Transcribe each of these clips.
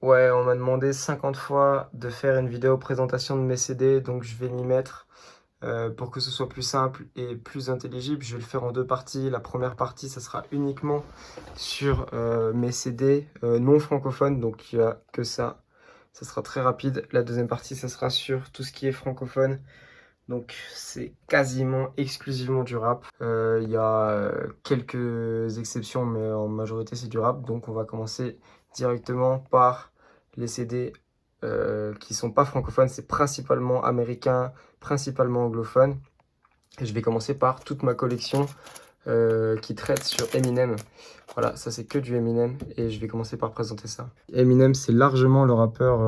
Ouais, on m'a demandé 50 fois de faire une vidéo présentation de mes CD, donc je vais m'y mettre. Pour que ce soit plus simple et plus intelligible, je vais le faire en deux parties. La première partie, ça sera uniquement sur mes CD non francophones, donc il n'y a que ça sera très rapide. La deuxième partie, ça sera sur tout ce qui est francophone, donc c'est quasiment exclusivement du rap. Il y a quelques exceptions, mais en majorité c'est du rap, donc on va commencer directement par les CD qui sont pas francophones, c'est principalement américain, principalement anglophone. Et je vais commencer par toute ma collection qui traite sur Eminem. Voilà, ça c'est que du Eminem et je vais commencer par présenter ça. Eminem, c'est largement le rappeur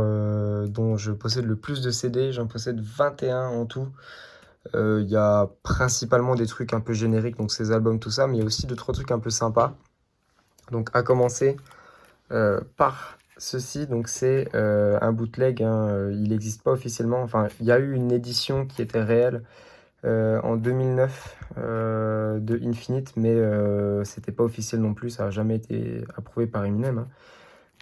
dont je possède le plus de CD, j'en possède 21 en tout. Il y a principalement des trucs un peu génériques, donc ses albums, tout ça, mais il y a aussi deux, trois trucs un peu sympas. Donc à commencer par ceci, donc c'est un bootleg, hein, il n'existe pas officiellement, enfin il y a eu une édition qui était réelle en 2009 de Infinite, mais c'était pas officiel non plus, ça n'a jamais été approuvé par Eminem, hein.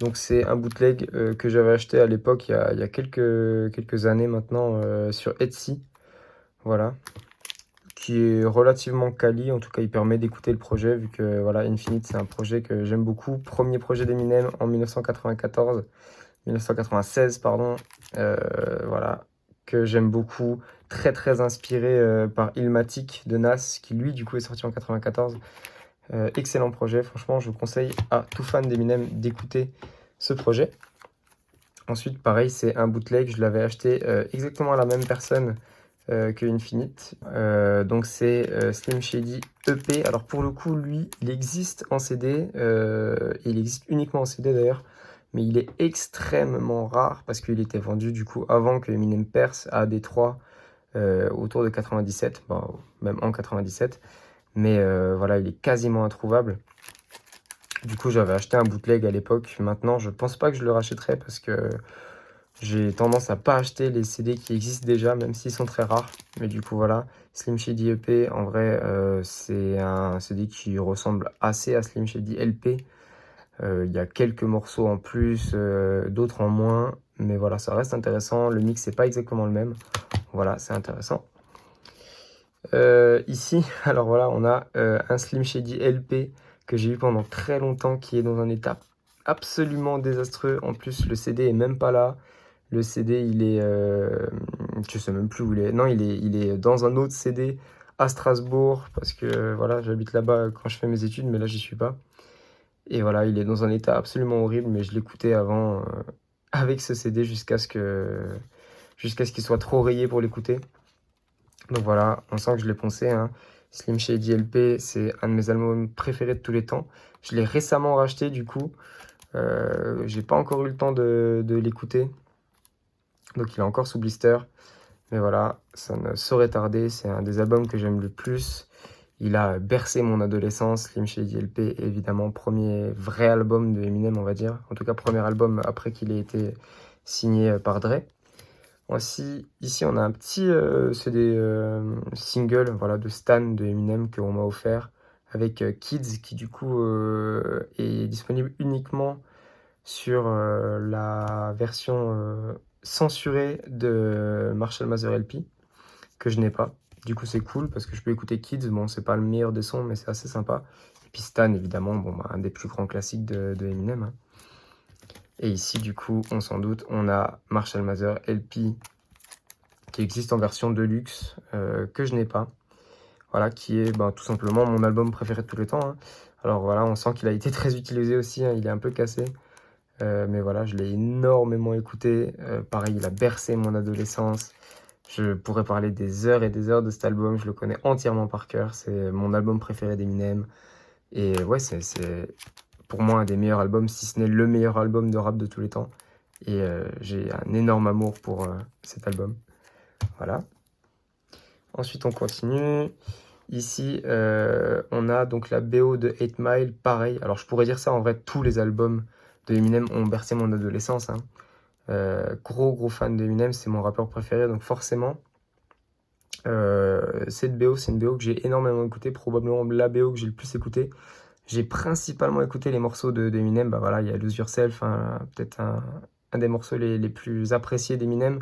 Donc c'est un bootleg que j'avais acheté à l'époque, il y a quelques années maintenant, sur Etsy, voilà, qui est relativement quali, en tout cas il permet d'écouter le projet, vu que voilà, Infinite c'est un projet que j'aime beaucoup, premier projet d'Eminem en 1996 pardon, voilà, que j'aime beaucoup, très très inspiré par Illmatic de Nas, qui lui du coup est sorti en 94. Excellent projet, franchement je vous conseille à tout fan d'Eminem d'écouter ce projet. Ensuite pareil, c'est un bootleg, je l'avais acheté exactement à la même personne que Infinite. Donc c'est Slim Shady EP. Alors pour le coup, lui, il existe en CD, et il existe uniquement en CD d'ailleurs, mais il est extrêmement rare parce qu'il était vendu du coup avant que Eminem perce à Détroit autour de 97, bon, même en 97. Mais voilà, il est quasiment introuvable. Du coup, j'avais acheté un bootleg à l'époque. Maintenant, je pense pas que je le rachèterai parce que j'ai tendance à pas acheter les CD qui existent déjà, même s'ils sont très rares. Mais du coup, voilà. Slim Shady EP, en vrai, c'est un CD qui ressemble assez à Slim Shady LP. Il y a quelques morceaux en plus, d'autres en moins. Mais voilà, ça reste intéressant. Le mix, c'est pas exactement le même. Voilà, c'est intéressant. Ici, alors voilà, on a un Slim Shady LP que j'ai eu pendant très longtemps, qui est dans un état absolument désastreux. En plus, le CD est même pas là. Le CD, il est, je sais même plus où il est. Non, il est dans un autre CD à Strasbourg parce que voilà, j'habite là-bas quand je fais mes études, mais là, j'y suis pas. Et voilà, il est dans un état absolument horrible, mais je l'écoutais avant avec ce CD jusqu'à ce qu'il soit trop rayé pour l'écouter. Donc voilà, on sent que je l'ai poncé, hein. Slim Shady LP, c'est un de mes albums préférés de tous les temps. Je l'ai récemment racheté du coup. J'ai pas encore eu le temps de l'écouter. Donc il est encore sous blister. Mais voilà, ça ne saurait tarder. C'est un des albums que j'aime le plus. Il a bercé mon adolescence. Slim Shady LP, évidemment, premier vrai album de Eminem, on va dire. En tout cas, premier album après qu'il ait été signé par Dre. Voici, ici, on a un petit c'est des singles, voilà, de Stan de Eminem qu'on m'a offert avec Kids, qui du coup est disponible uniquement sur la version censurée de Marshall Mathers LP, que je n'ai pas. Du coup, c'est cool parce que je peux écouter Kids. Bon, c'est pas le meilleur des sons, mais c'est assez sympa. Et puis Stan, évidemment, bon, bah, un des plus grands classiques de Eminem, hein. Et ici, du coup, on s'en doute, on a Marshall Mathers LP qui existe en version deluxe, que je n'ai pas. Voilà, qui est ben, tout simplement mon album préféré de tous les temps, hein. Alors voilà, on sent qu'il a été très utilisé aussi, hein, il est un peu cassé. Mais voilà, je l'ai énormément écouté. Pareil, il a bercé mon adolescence. Je pourrais parler des heures et des heures de cet album. Je le connais entièrement par cœur. C'est mon album préféré d'Eminem. Et ouais, c'est pour moi un des meilleurs albums, si ce n'est le meilleur album de rap de tous les temps. Et j'ai un énorme amour pour cet album. Voilà. Ensuite, on continue. Ici, on a donc la BO de 8 Mile, pareil. Alors, je pourrais dire ça, en vrai, tous les albums de Eminem ont bercé mon adolescence, hein. Gros fan d'Eminem, c'est mon rappeur préféré, donc forcément, cette BO, c'est une BO que j'ai énormément écouté, probablement la BO que j'ai le plus écouté. J'ai principalement écouté les morceaux d'Eminem. Bah voilà, il y a Lose Yourself, hein, peut-être un des morceaux les plus appréciés d'Eminem.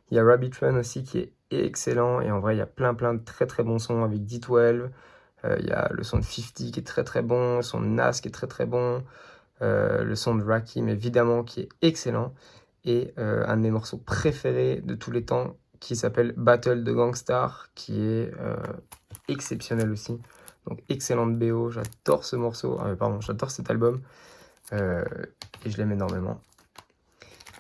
Il y a Rabbit Run aussi qui est excellent. Et en vrai, il y a plein de très très bons sons avec D12. Il y a le son de 50 qui est très très bon, le son de Nas qui est très très bon, le son de Rakim évidemment qui est excellent. Et un de mes morceaux préférés de tous les temps qui s'appelle Battle de Gangstar, qui est exceptionnel aussi. Donc excellente BO, j'adore ce morceau, pardon, j'adore cet album et je l'aime énormément.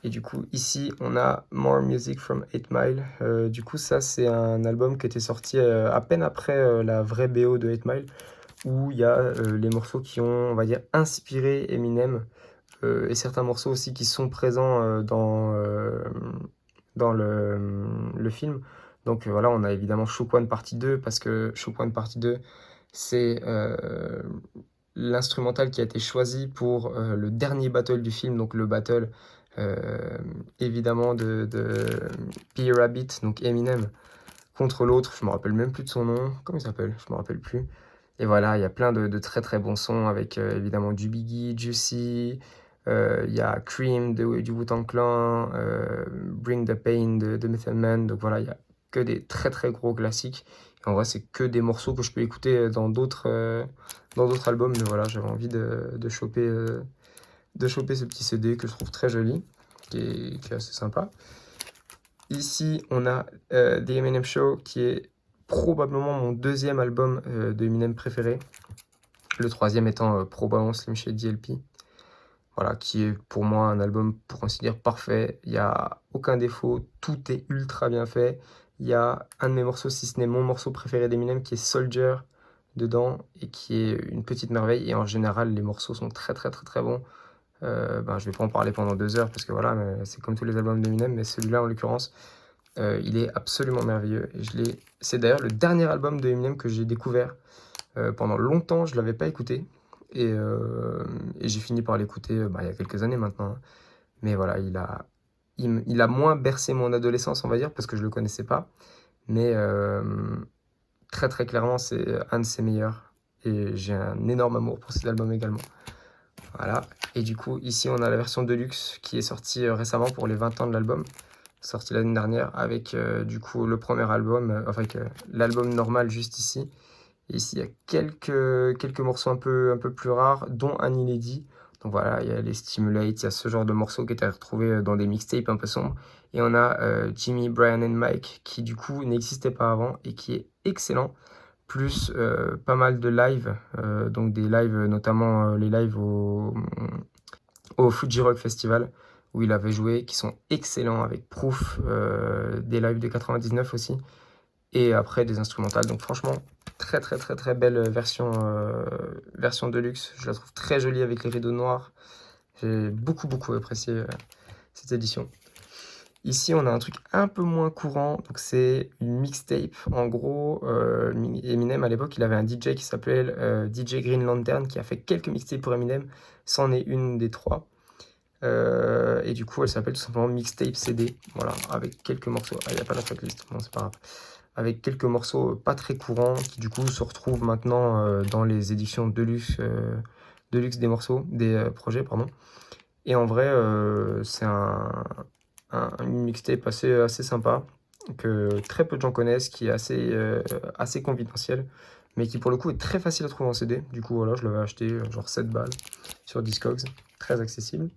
Et du coup, ici, on a More Music from 8 Mile. Du coup, ça, c'est un album qui était sorti à peine après la vraie BO de 8 Mile, où il y a les morceaux qui ont, on va dire, inspiré Eminem, et certains morceaux aussi qui sont présents dans le film. Donc voilà, on a évidemment Shook One Partie 2, parce que Shook One Partie 2, c'est l'instrumental qui a été choisi pour le dernier battle du film, donc le battle évidemment de P. Rabbit, donc Eminem, contre l'autre, je me rappelle même plus de son nom, comment il s'appelle, je me rappelle plus. Et voilà, il y a plein de très très bons sons avec évidemment du Biggie, Juicy, il y a Cream du Wu-Tang Clan, Bring the Pain de Method Man, donc voilà, il y a que des très très gros classiques. Et en vrai, c'est que des morceaux que je peux écouter dans d'autres albums, mais voilà, j'avais envie de choper ce petit CD que je trouve très joli, qui est assez sympa. Ici, on a The Eminem Show, qui est probablement mon deuxième album de Eminem préféré. Le troisième étant probablement Slim Shady LP. Voilà, qui est pour moi un album, pour ainsi dire, parfait. Il n'y a aucun défaut, tout est ultra bien fait. Il y a un de mes morceaux, si ce n'est mon morceau préféré d'Eminem, qui est Soldier dedans, et qui est une petite merveille. Et en général, les morceaux sont très très très très bons. Je vais pas en parler pendant 2 heures, parce que voilà, c'est comme tous les albums d'Eminem, mais celui-là en l'occurrence, il est absolument merveilleux. Et c'est d'ailleurs le dernier album de Eminem que j'ai découvert. Pendant longtemps, je ne l'avais pas écouté. Et j'ai fini par l'écouter il y a quelques années maintenant. Mais voilà, il a moins bercé mon adolescence, on va dire, parce que je ne le connaissais pas. Mais très très clairement, c'est un de ses meilleurs. Et j'ai un énorme amour pour cet album également. Voilà. Et du coup, ici, on a la version Deluxe qui est sortie récemment pour les 20 ans de l'album. Sorti l'année dernière avec du coup le premier album, avec l'album normal juste ici. Et ici, il y a quelques morceaux un peu plus rares, dont un inédit. Donc voilà, il y a les Stimulate, il y a ce genre de morceaux qui étaient retrouvés dans des mixtapes un peu sombres. Et on a Jimmy, Brian and Mike, qui du coup n'existait pas avant et qui est excellent. Plus pas mal de lives, donc des lives, notamment les lives au Fuji Rock Festival, où il avait joué, qui sont excellents, avec Proof, des lives de 99 aussi, et après des instrumentales. Donc franchement, très très très très belle version Deluxe. Je la trouve très jolie avec les rideaux noirs. J'ai beaucoup apprécié cette édition. Ici, on a un truc un peu moins courant, donc c'est une mixtape. En gros, Eminem, à l'époque, il avait un DJ qui s'appelait DJ Green Lantern, qui a fait quelques mixtapes pour Eminem. C'en est une des 3. Et du coup, elle s'appelle tout simplement Mixtape CD. Voilà, avec quelques morceaux. Ah, il n'y a pas la tracklist, bon, c'est pas grave. Avec quelques morceaux pas très courants, qui du coup se retrouvent maintenant dans les éditions Deluxe des morceaux, des projets, pardon. Et en vrai, c'est une mixtape assez sympa, que très peu de gens connaissent, qui est assez confidentielle, mais qui pour le coup est très facile à trouver en CD. Du coup, voilà, je l'avais acheté genre 7 balles sur Discogs, très accessible.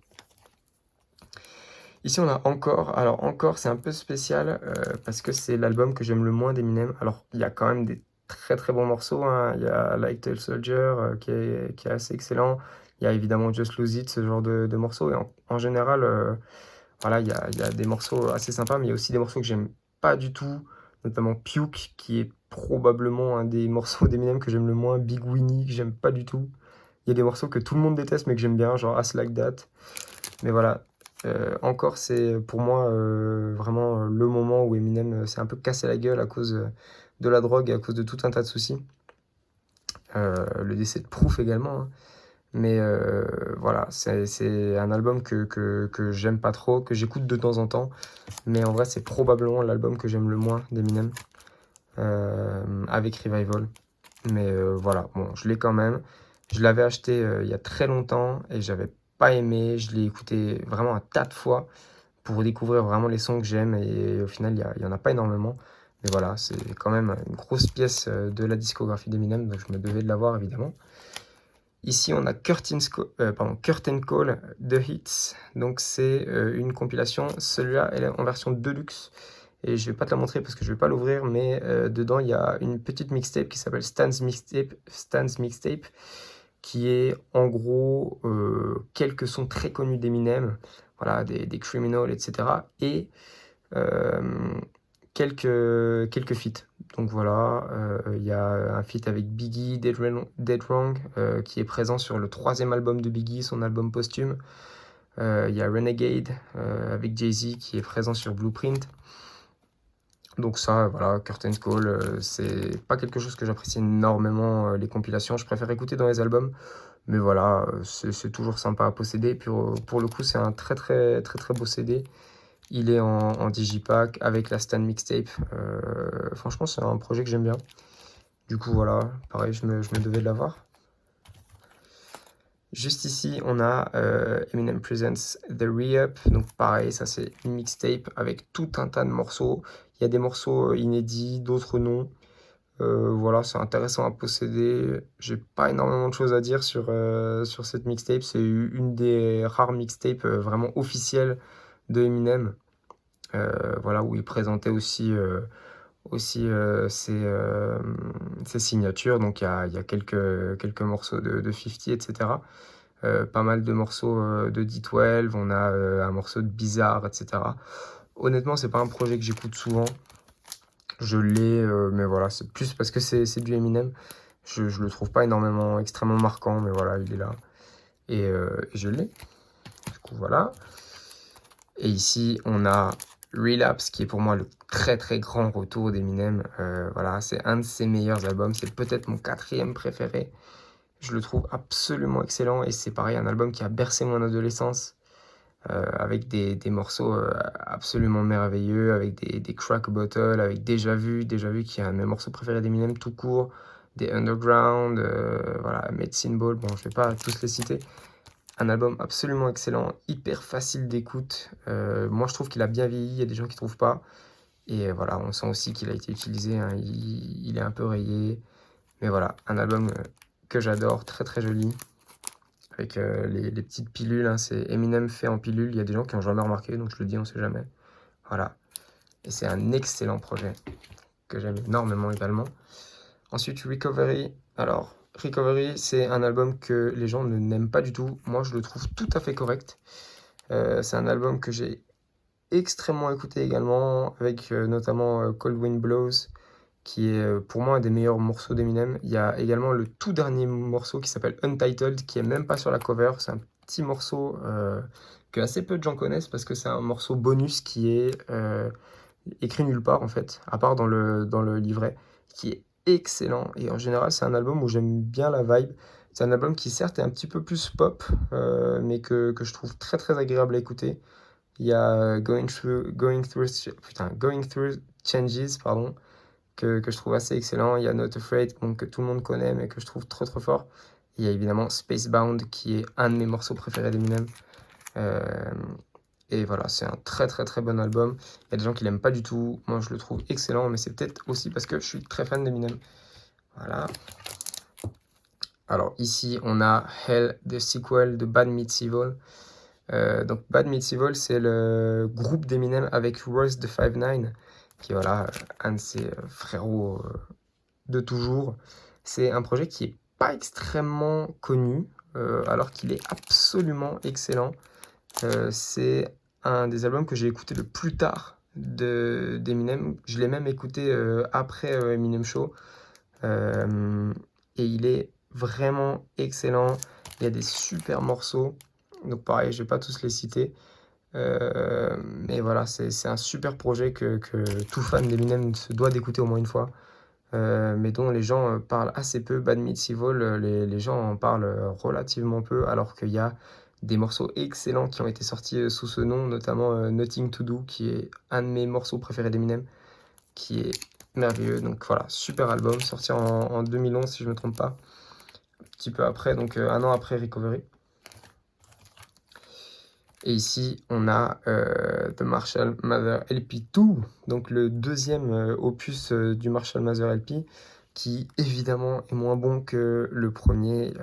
Ici, on a Encore. Alors, Encore, c'est un peu spécial parce que c'est l'album que j'aime le moins d'Eminem. Alors, il y a quand même des très très bons morceaux, hein. Il y a Like Tale Soldier qui est assez excellent. Il y a évidemment Just Lose It, ce genre de morceaux. Et en général, voilà, il y a des morceaux assez sympas, mais il y a aussi des morceaux que j'aime pas du tout, notamment Puke, qui est probablement un des morceaux d'Eminem que j'aime le moins. Big Winnie, que j'aime pas du tout. Il y a des morceaux que tout le monde déteste, mais que j'aime bien, genre As Like That. Mais voilà, Encore, c'est pour moi vraiment le moment où Eminem s'est un peu cassé la gueule à cause de la drogue et à cause de tout un tas de soucis. Le décès de Proof également, hein. Mais voilà, c'est un album que j'aime pas trop, que j'écoute de temps en temps. Mais en vrai, c'est probablement l'album que j'aime le moins d'Eminem, avec Revival. Mais voilà, bon, je l'ai quand même. Je l'avais acheté il y a très longtemps et j'avais pas aimé. Je l'ai écouté vraiment un tas de fois pour découvrir vraiment les sons que j'aime et au final, il y en a pas énormément. Mais voilà, c'est quand même une grosse pièce de la discographie d'Eminem, donc je me devais de l'avoir évidemment. Ici, on a Curtain Call The Hits. Donc, c'est une compilation. Celui-là, elle est en version deluxe. Et je vais pas te la montrer parce que je vais pas l'ouvrir. Mais dedans, il y a une petite mixtape qui s'appelle Stan's Mixtape. Qui est en gros quelques sons très connus d'Eminem. Voilà, des Criminals, etc. Et euh, quelques feats. Donc voilà, il y a un feat avec Biggie, Dead Wrong, qui est présent sur le 3e album de Biggie, son album posthume. Il y a Renegade avec Jay-Z qui est présent sur Blueprint. Donc ça, voilà, Curtain Call, c'est pas quelque chose que j'apprécie énormément, les compilations. Je préfère écouter dans les albums. Mais voilà, c'est toujours sympa à posséder. Puis pour le coup, c'est un très beau CD. Il est en digipack avec la Stan Mixtape. Franchement, c'est un projet que j'aime bien. Du coup, voilà, pareil, je me devais de l'avoir. Juste ici, on a Eminem Presents The Re-Up. Donc pareil, ça c'est une mixtape avec tout un tas de morceaux. Il y a des morceaux inédits, d'autres non. Voilà, c'est intéressant à posséder. J'ai pas énormément de choses à dire sur cette mixtape. C'est une des rares mixtapes vraiment officielles de Eminem. Voilà, où il présentait aussi ses signatures. Donc il y a quelques morceaux de 50, etc. Pas mal de morceaux de D12. On a un morceau de Bizarre, etc. Honnêtement, c'est pas un projet que j'écoute souvent. Je l'ai, mais voilà, c'est plus parce que c'est du Eminem. Je le trouve pas extrêmement marquant, mais voilà, il est là. Et je l'ai. Du coup, voilà. Et ici, on a Relapse, qui est pour moi le très grand retour d'Eminem. Voilà, c'est un de ses meilleurs albums. C'est peut-être mon 4e préféré. Je le trouve absolument excellent. Et c'est pareil, un album qui a bercé mon adolescence. Avec des morceaux absolument merveilleux, avec des Crack Bottle, avec Déjà Vu qui est un de mes morceaux préférés d'Eminem tout court, des Underground, voilà, Medicine Ball, bon je vais pas tous les citer. Un album absolument excellent, hyper facile d'écoute. Moi je trouve qu'il a bien vieilli, il y a des gens qui trouvent pas. Et voilà, on sent aussi qu'il a été utilisé, hein, il est un peu rayé. Mais voilà, un album que j'adore, très joli avec les petites pilules, hein, c'est Eminem fait en pilule. Il y a des gens qui n'ont jamais remarqué, donc je le dis, on sait jamais. Voilà. Et c'est un excellent projet que j'aime énormément également. Ensuite, Recovery. Alors, Recovery, c'est un album que les gens n'aiment pas du tout. Moi, je le trouve tout à fait correct. C'est un album que j'ai extrêmement écouté également, avec notamment Cold Wind Blows, qui est pour moi un des meilleurs morceaux d'Eminem. Il y a également le tout dernier morceau qui s'appelle Untitled, qui est même pas sur la cover. C'est un petit morceau que assez peu de gens connaissent parce que c'est un morceau bonus qui est écrit nulle part en fait, à part dans le livret, qui est excellent. Et en général, c'est un album où j'aime bien la vibe. C'est un album qui certes est un petit peu plus pop, mais que je trouve très agréable à écouter. Il y a Going Through Changes, pardon, que je trouve assez excellent. Il y a Not Afraid, bon, que tout le monde connaît, mais que je trouve trop fort. Il y a évidemment Spacebound, qui est un de mes morceaux préférés d'Eminem. Euh, et voilà, c'est un très bon album. Il y a des gens qui l'aiment pas du tout. Moi, je le trouve excellent, mais c'est peut-être aussi parce que je suis très fan d'Eminem. Voilà. Alors ici, on a Hell, the sequel de Bad Meets Evil. Donc Bad Meets Evil, c'est le groupe d'Eminem avec Royce the 5'9", qui est voilà, un de ses frérots de toujours. C'est un projet qui est pas extrêmement connu, alors qu'il est absolument excellent. C'est un des albums que j'ai écouté le plus tard d'Eminem. Je l'ai même écouté après Eminem Show. Et il est vraiment excellent. Il y a des super morceaux. Donc pareil, je vais pas tous les citer. Mais voilà, c'est un super projet que tout fan d'Eminem se doit d'écouter au moins une fois. Mais dont les gens parlent assez peu. Bad Meets Evil, les gens en parlent relativement peu, alors qu'il y a des morceaux excellents qui ont été sortis sous ce nom, notamment Nothing to Do, qui est un de mes morceaux préférés d'Eminem, qui est merveilleux. Donc voilà, super album, sorti en 2011 si je ne me trompe pas. petit peu après, donc 1 an après Recovery. Et ici, on a The Marshall Mather LP2, donc le deuxième opus du Marshall Mather LP, qui évidemment est moins bon que le premier,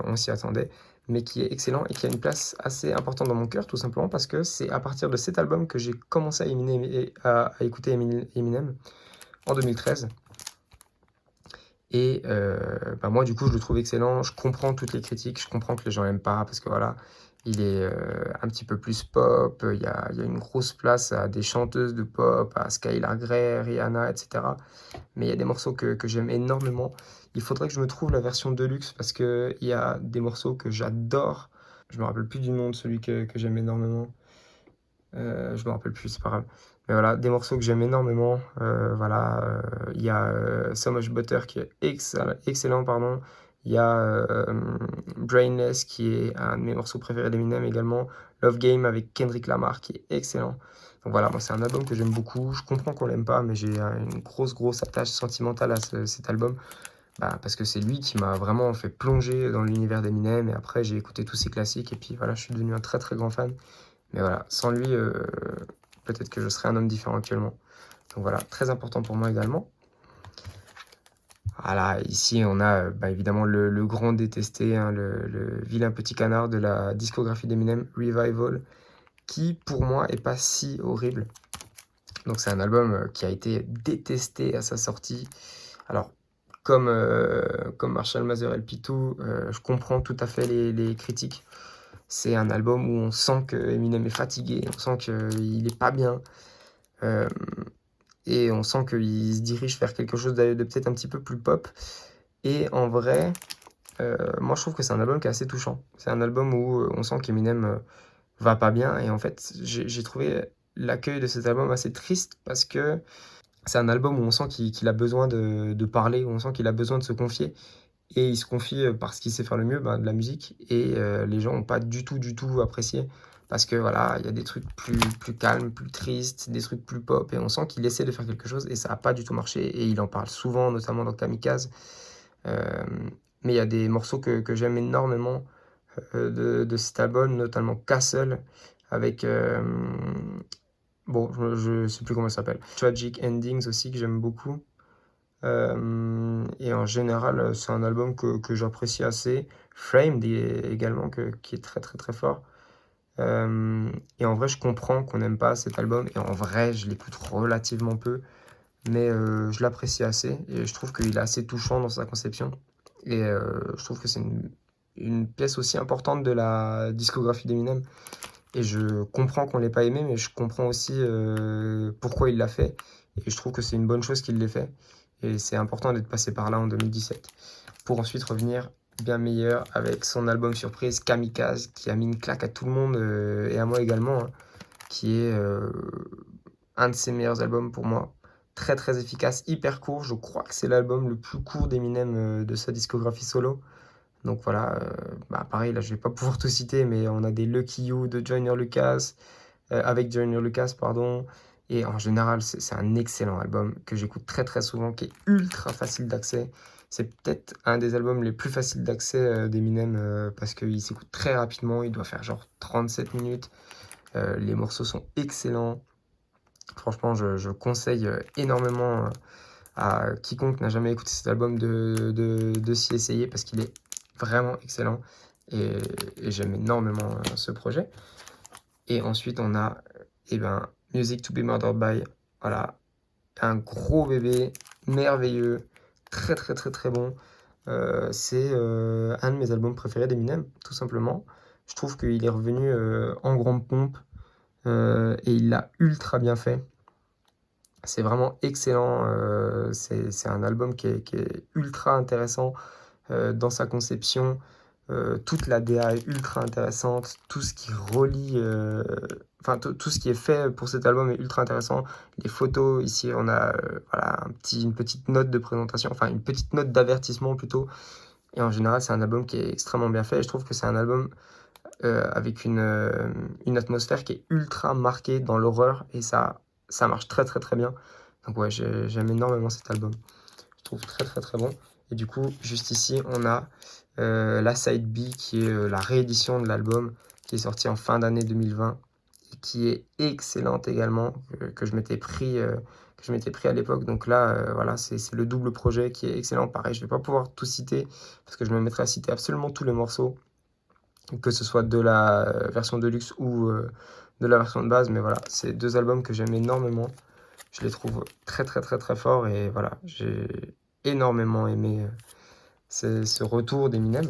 on s'y attendait, mais qui est excellent et qui a une place assez importante dans mon cœur, tout simplement parce que c'est à partir de cet album que j'ai commencé à écouter Eminem en 2013. Et bah moi, du coup, je le trouve excellent. Je comprends toutes les critiques. Je comprends que les gens n'aiment pas parce que voilà, il est un petit peu plus pop. Il y a une grosse place à des chanteuses de pop, à Skylar Grey, Rihanna, etc. Mais il y a des morceaux que j'aime énormément. Il faudrait que je me trouve la version deluxe parce qu'il y a des morceaux que j'adore. Je me rappelle plus du nom de celui que j'aime énormément. Je me rappelle plus, c'est pas grave. Mais voilà, des morceaux que j'aime énormément. Voilà, il y a So Much Butter qui est excellent, pardon. Il y a Brainless qui est un de mes morceaux préférés d'Eminem également. Love Game avec Kendrick Lamar qui est excellent. Donc voilà, moi c'est un album que j'aime beaucoup. Je comprends qu'on l'aime pas, mais j'ai une grosse attache sentimentale à cet album. Bah, parce que c'est lui qui m'a vraiment fait plonger dans l'univers d'Eminem. Et après, j'ai écouté tous ses classiques. Et puis voilà, je suis devenu un très grand fan. Mais voilà, sans lui, peut-être que je serais un homme différent actuellement. Donc voilà, très important pour moi également. Voilà, ici on a bah, évidemment le grand détesté, hein, le vilain petit canard de la discographie d'Eminem, Revival, qui pour moi est pas si horrible. Donc c'est un album qui a été détesté à sa sortie. Alors, comme Marshall Mathers LP2, je comprends tout à fait les critiques. C'est un album où on sent que Eminem est fatigué, on sent qu'il est pas bien. Et on sent qu'il se dirige vers quelque chose de peut-être un petit peu plus pop. Et en vrai, moi je trouve que c'est un album qui est assez touchant. C'est un album où on sent qu'Eminem va pas bien. Et en fait, j'ai trouvé l'accueil de cet album assez triste parce que c'est un album où on sent qu'il a besoin de parler, où on sent qu'il a besoin de se confier. Et il se confie parce qu'il sait faire le mieux, bah, de la musique. Et les gens n'ont pas du tout apprécié. Parce que voilà, il y a des trucs plus calmes, plus tristes, des trucs plus pop. Et on sent qu'il essaie de faire quelque chose et ça n'a pas du tout marché. Et il en parle souvent, notamment dans Kamikaze. Euh, mais il y a des morceaux que j'aime énormément de cet album, notamment Castle, avec... bon, je sais plus comment ça s'appelle. Tragic Endings aussi, que j'aime beaucoup. Et en général, c'est un album que j'apprécie assez. Framed également, qui est très fort. Et en vrai, je comprends qu'on n'aime pas cet album. Et en vrai, je l'écoute relativement peu. Mais je l'apprécie assez. Et je trouve qu'il est assez touchant dans sa conception. Et je trouve que c'est une pièce aussi importante de la discographie d'Eminem. Et je comprends qu'on ne l'ait pas aimé, mais je comprends aussi pourquoi il l'a fait. Et je trouve que c'est une bonne chose qu'il l'ait fait. Et c'est important d'être passé par là en 2017. Pour ensuite revenir bien meilleur avec son album surprise Kamikaze, qui a mis une claque à tout le monde et à moi également, hein, qui est un de ses meilleurs albums pour moi. Très efficace, hyper court. Je crois que c'est l'album le plus court d'Eminem de sa discographie solo. Donc voilà, bah pareil, là je vais pas pouvoir tout citer, mais on a des Lucky You de Joyner Lucas, avec Joyner Lucas, pardon. Et en général, c'est un excellent album que j'écoute très souvent, qui est ultra facile d'accès. C'est peut-être un des albums les plus faciles d'accès d'Eminem parce qu'il s'écoute très rapidement, il doit faire genre 37 minutes. Les morceaux sont excellents. Franchement, je conseille énormément à quiconque n'a jamais écouté cet album de s'y essayer parce qu'il est vraiment excellent et j'aime énormément ce projet. Et ensuite, on a Music to be Murdered by. Voilà, un gros bébé, merveilleux, très bon. C'est un de mes albums préférés d'Eminem, tout simplement. Je trouve qu'il est revenu en grande pompe et il l'a ultra bien fait. C'est vraiment excellent. C'est un album qui est ultra intéressant dans sa conception. Toute la DA est ultra intéressante. Tout ce qui relie, enfin tout ce qui est fait pour cet album est ultra intéressant. Les photos, ici on a voilà, une petite note de présentation, enfin une petite note d'avertissement plutôt. Et en général, c'est un album qui est extrêmement bien fait. Et je trouve que c'est un album avec une atmosphère qui est ultra marquée dans l'horreur. Et ça marche très bien. Donc ouais, j'aime énormément cet album. Je trouve très bon. Et du coup, juste ici, on a la Side B qui est la réédition de l'album qui est sorti en fin d'année 2020 et qui est excellente également, que je m'étais pris à l'époque. Donc là, voilà, c'est le double projet qui est excellent. Pareil, je vais pas pouvoir tout citer parce que je me mettrai à citer absolument tous les morceaux, que ce soit de la version deluxe ou de la version de base. Mais voilà, c'est deux albums que j'aime énormément. Je les trouve très très très très forts et voilà, j'ai énormément aimé ce retour d'Eminem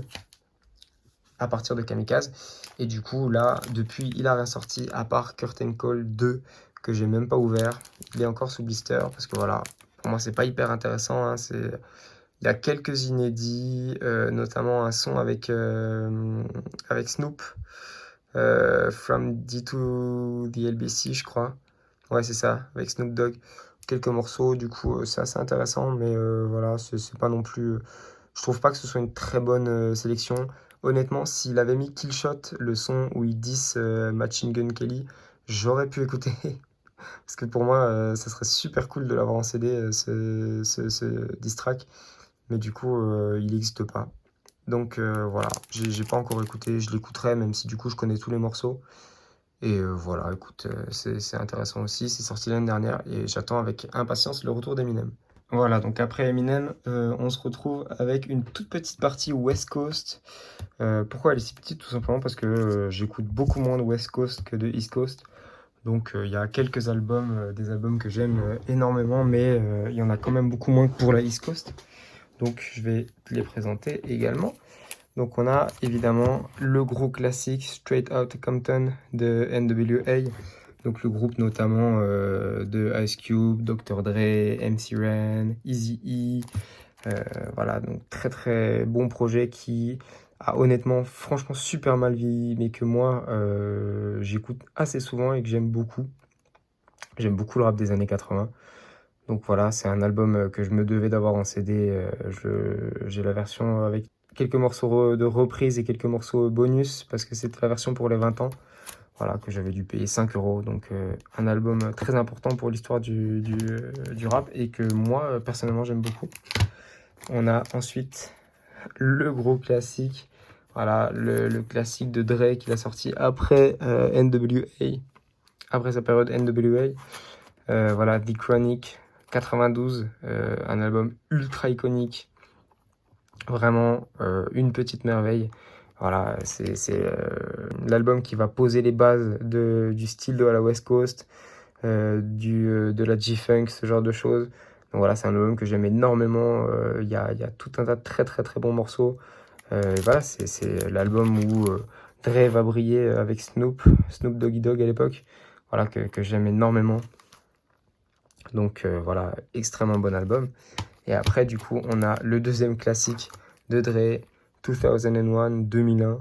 à partir de Kamikaze. Et du coup, là, depuis, il a rien sorti à part Curtain Call 2 que j'ai même pas ouvert. Il est encore sous blister parce que voilà, pour moi, c'est pas hyper intéressant. Hein. Il y a quelques inédits, notamment un son avec Snoop, From D to the LBC, je crois. Ouais, c'est ça, avec Snoop Dogg. Quelques morceaux, du coup, c'est assez intéressant, mais voilà, c'est pas non plus. Je trouve pas que ce soit une très bonne sélection. Honnêtement, s'il avait mis Killshot, le son où il diss Machine Gun Kelly, j'aurais pu écouter. Parce que pour moi, ça serait super cool de l'avoir en CD, ce diss track. Mais du coup, il n'existe pas. Donc voilà, j'ai pas encore écouté, je l'écouterai, même si du coup je connais tous les morceaux. Et voilà, écoute, c'est intéressant aussi. C'est sorti l'année dernière et j'attends avec impatience le retour d'Eminem. Voilà, donc après Eminem, on se retrouve avec une toute petite partie West Coast. Pourquoi elle est si petite? Tout simplement parce que j'écoute beaucoup moins de West Coast que de East Coast. Donc il y a quelques albums, des albums que j'aime énormément, mais il y en a quand même beaucoup moins que pour la East Coast. Donc je vais te les présenter également. Donc on a évidemment le gros classique Straight Outta Compton de NWA. Donc le groupe notamment de Ice Cube, Dr. Dre, MC Ren, Eazy-E. Voilà, donc très très bon projet qui a honnêtement franchement super mal vieilli, mais que moi j'écoute assez souvent et que j'aime beaucoup. J'aime beaucoup le rap des années 80. Donc voilà, c'est un album que je me devais d'avoir en CD. J'ai la version avec quelques morceaux de reprise et quelques morceaux bonus parce que c'était la version pour les 20 ans. Voilà, que j'avais dû payer 5 euros. Donc un album très important pour l'histoire du rap et que moi, personnellement, j'aime beaucoup. On a ensuite le gros classique. Voilà, le classique de Dre qu'il a sorti après NWA, après sa période NWA. Voilà, The Chronic 92, un album ultra iconique, vraiment une petite merveille. Voilà, c'est l'album qui va poser les bases du style de la West Coast, de la G-Funk, ce genre de choses. Donc voilà, c'est un album que j'aime énormément. Il y a tout un tas de très très très bons morceaux. Et voilà, c'est l'album où Dre va briller avec Snoop Doggy Dogg à l'époque. Voilà, que j'aime énormément. Donc voilà, extrêmement bon album. Et après, du coup, on a le deuxième classique de Dre, 2001.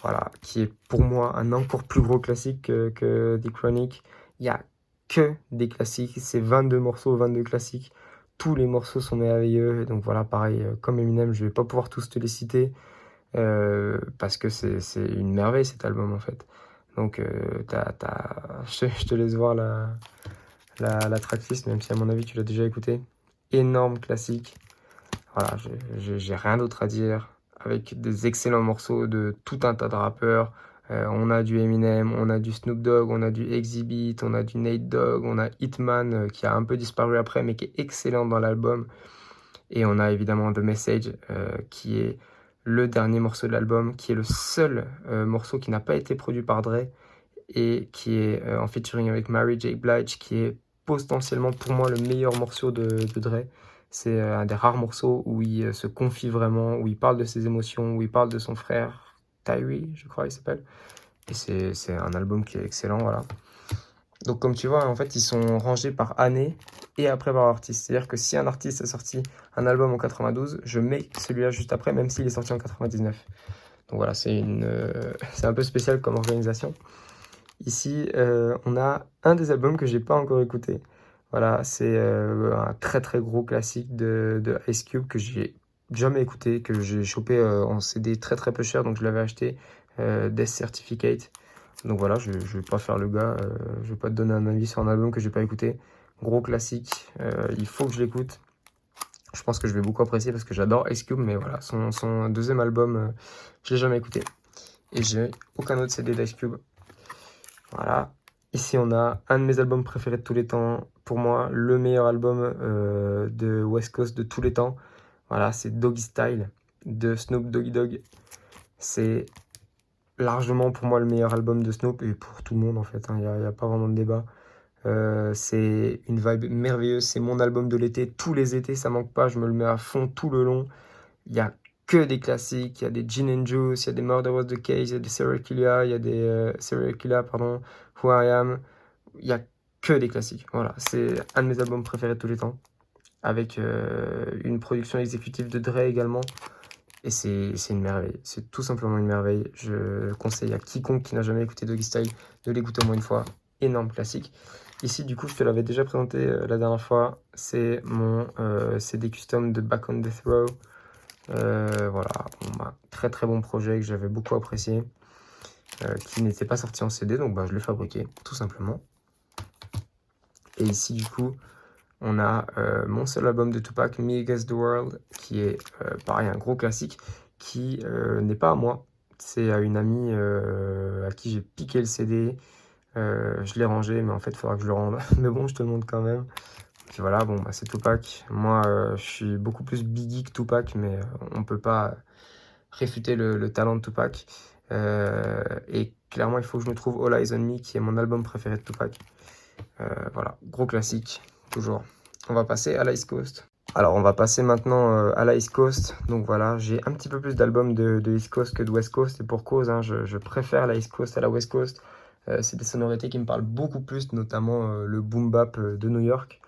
Voilà, qui est pour moi un encore plus gros classique que The Chronic. Il n'y a que des classiques, c'est 22 morceaux, 22 classiques. Tous les morceaux sont merveilleux. Donc voilà, pareil, comme Eminem, je vais pas pouvoir tous te les citer parce que c'est une merveille cet album en fait. Donc je te laisse voir la tracklist, même si à mon avis tu l'as déjà écouté. Énorme classique. Voilà, j'ai rien d'autre à dire. Avec des excellents morceaux de tout un tas de rappeurs. On a du Eminem, on a du Snoop Dogg, on a du Exhibit, on a du Nate Dogg, on a Hitman qui a un peu disparu après mais qui est excellent dans l'album. Et on a évidemment The Message qui est le dernier morceau de l'album, qui est le seul morceau qui n'a pas été produit par Dre et qui est en featuring avec Mary J. Blige, qui est potentiellement pour moi le meilleur morceau de Dre. C'est un des rares morceaux où il se confie vraiment, où il parle de ses émotions, où il parle de son frère Tyree, je crois il s'appelle. Et c'est un album qui est excellent, voilà. Donc comme tu vois, en fait, ils sont rangés par année et après par artiste. C'est-à-dire que si un artiste a sorti un album en 92, je mets celui-là juste après, même s'il est sorti en 99. Donc voilà, c'est un peu spécial comme organisation. Ici, on a un des albums que j'ai pas encore écouté. Voilà, c'est un très très gros classique de Ice Cube que j'ai jamais écouté, que j'ai chopé en CD très très peu cher, donc je l'avais acheté, Death Certificate. Donc voilà, je vais pas faire le gars, je vais pas te donner un avis sur un album que j'ai pas écouté. Gros classique, il faut que je l'écoute. Je pense que je vais beaucoup apprécier parce que j'adore Ice Cube, mais voilà, son deuxième album, je l'ai jamais écouté. Et j'ai aucun autre CD d'Ice Cube. Voilà. Ici, on a un de mes albums préférés de tous les temps. Pour moi, le meilleur album de West Coast de tous les temps. Voilà, c'est Doggy Style de Snoop Doggy Dogg. C'est largement pour moi le meilleur album de Snoop et pour tout le monde en fait. Il n'y a pas vraiment de débat. C'est une vibe merveilleuse. C'est mon album de l'été. Tous les étés, ça manque pas. Je me le mets à fond tout le long. Il y a que des classiques. Il y a des Gin and Juice, il y a des Murder Was the Case, il y a des Serial Killer, il y a des Serial Killer, pardon, Who I Am. Il y a que des classiques. Voilà, c'est un de mes albums préférés de tous les temps. Avec une production exécutive de Dre également. Et c'est une merveille. C'est tout simplement une merveille. Je conseille à quiconque qui n'a jamais écouté Doggy Style de l'écouter au moins une fois. Énorme classique. Ici, du coup, je te l'avais déjà présenté la dernière fois. C'est mon CD custom de Back on Death Row. Voilà, très très bon projet que j'avais beaucoup apprécié. Qui n'était pas sorti en CD, donc je l'ai fabriqué, tout simplement. Et ici, du coup, on a mon seul album de Tupac, Me Against the World, qui est pareil, un gros classique, qui n'est pas à moi. C'est à une amie à qui j'ai piqué le CD. Je l'ai rangé, mais en fait, il faudra que je le rende. Mais bon, je te le montre quand même. Puis voilà, bon, c'est Tupac. Moi, je suis beaucoup plus Biggie que Tupac, mais on peut pas réfuter le talent de Tupac. Et clairement, il faut que je me trouve All Eyes on Me, qui est mon album préféré de Tupac. Voilà, gros classique, toujours. On va passer à l'East Coast. Alors, on va passer maintenant à l'East Coast. Donc voilà, j'ai un petit peu plus d'albums de East Coast que de West Coast, et pour cause, hein, je préfère la East Coast à la West Coast. C'est des sonorités qui me parlent beaucoup plus, notamment le boom bap de New York.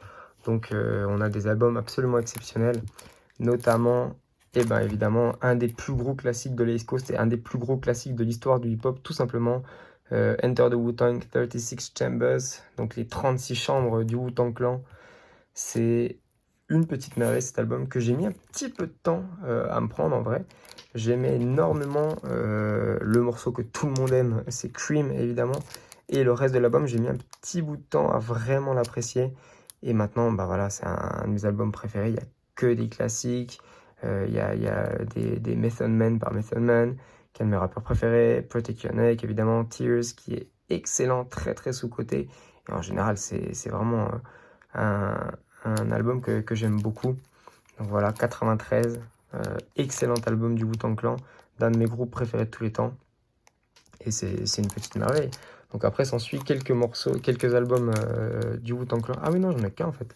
Donc on a des albums absolument exceptionnels, notamment, et ben évidemment, un des plus gros classiques de l'East Coast et un des plus gros classiques de l'histoire du hip-hop, tout simplement, Enter the Wu-Tang 36 Chambers, donc les 36 chambres du Wu-Tang Clan. C'est une petite merveille cet album que j'ai mis un petit peu de temps à me prendre en vrai. J'aimais énormément le morceau que tout le monde aime, c'est Cream évidemment. Et le reste de l'album, j'ai mis un petit bout de temps à vraiment l'apprécier. Et maintenant, voilà, c'est un de mes albums préférés. Il n'y a que des classiques. Il y a des Method Man par Method Man, qui est un de mes rappeurs préférés. Protect Your Neck, évidemment. Tears, qui est excellent, très très sous-coté. Et en général, c'est vraiment un album que j'aime beaucoup. Donc voilà, 93, excellent album du Wu-Tang Clan, d'un de mes groupes préférés de tous les temps. Et c'est une petite merveille. Donc après, s'ensuit quelques morceaux, quelques albums du Wu-Tang Clan. Ah oui, non, j'en ai qu'un en fait.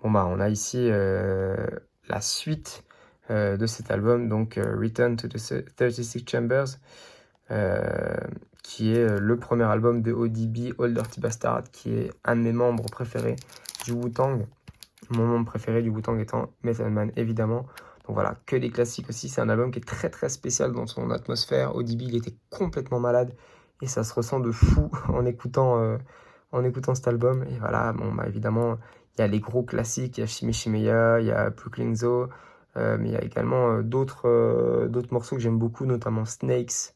Bon on a ici la suite de cet album, donc Return to the 36 Chambers, qui est le premier album de ODB, Old Dirty Bastard, qui est un de mes membres préférés du Wu-Tang. Mon membre préféré du Wu-Tang étant Method Man, évidemment. Donc voilà, que des classiques aussi. C'est un album qui est très très spécial dans son atmosphère. ODB, il était complètement malade et ça se ressent de fou en écoutant cet album. Et voilà, évidemment, il y a les gros classiques. Il y a Shime Shimeya, il y a Brooklyn Zoo, mais il y a également d'autres morceaux que j'aime beaucoup, notamment Snakes,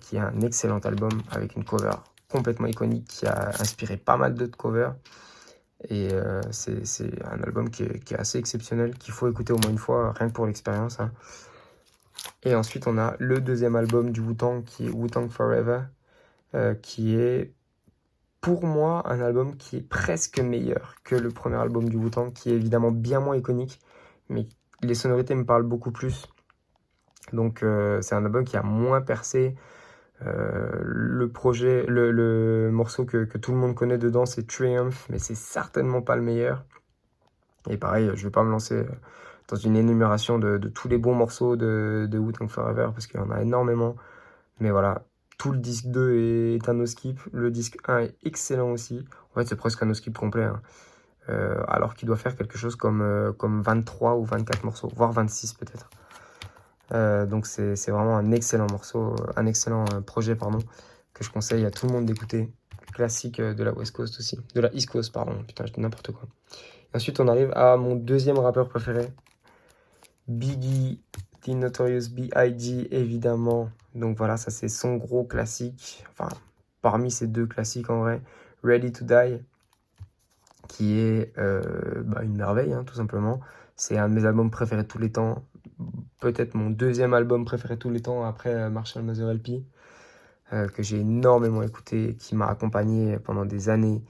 qui est un excellent album avec une cover complètement iconique qui a inspiré pas mal d'autres covers. Et c'est un album qui est assez exceptionnel, qu'il faut écouter au moins une fois, rien que pour l'expérience. Hein. Et ensuite, on a le deuxième album du Wu-Tang, qui est Wu-Tang Forever, qui est, pour moi, un album qui est presque meilleur que le premier album du Wu-Tang, qui est évidemment bien moins iconique, mais les sonorités me parlent beaucoup plus. Donc, c'est un album qui a moins percé. Le morceau que tout le monde connaît dedans, c'est Triumph, mais c'est certainement pas le meilleur. Et pareil, je vais pas me lancer dans une énumération de tous les bons morceaux de Wu-Tang Forever, parce qu'il y en a énormément. Mais voilà, tout le disque 2 est un no-skip. Le disque 1 est excellent aussi. En fait, c'est presque un no-skip complet. Hein. Alors qu'il doit faire quelque chose comme 23 ou 24 morceaux, voire 26 peut-être. Donc c'est vraiment un excellent morceau, un excellent projet, pardon, que je conseille à tout le monde d'écouter. Classique de la West Coast aussi, de la East Coast, pardon, putain, je dis n'importe quoi. Ensuite, on arrive à mon deuxième rappeur préféré, Biggie, The Notorious B.I.G. évidemment. Donc voilà, ça c'est son gros classique, enfin parmi ces deux classiques en vrai, Ready to Die, qui est une merveille, hein, tout simplement. C'est un de mes albums préférés de tous les temps. Peut-être mon deuxième album préféré de tous les temps après Marshall Mathers LP, que j'ai énormément écouté, qui m'a accompagné pendant des années.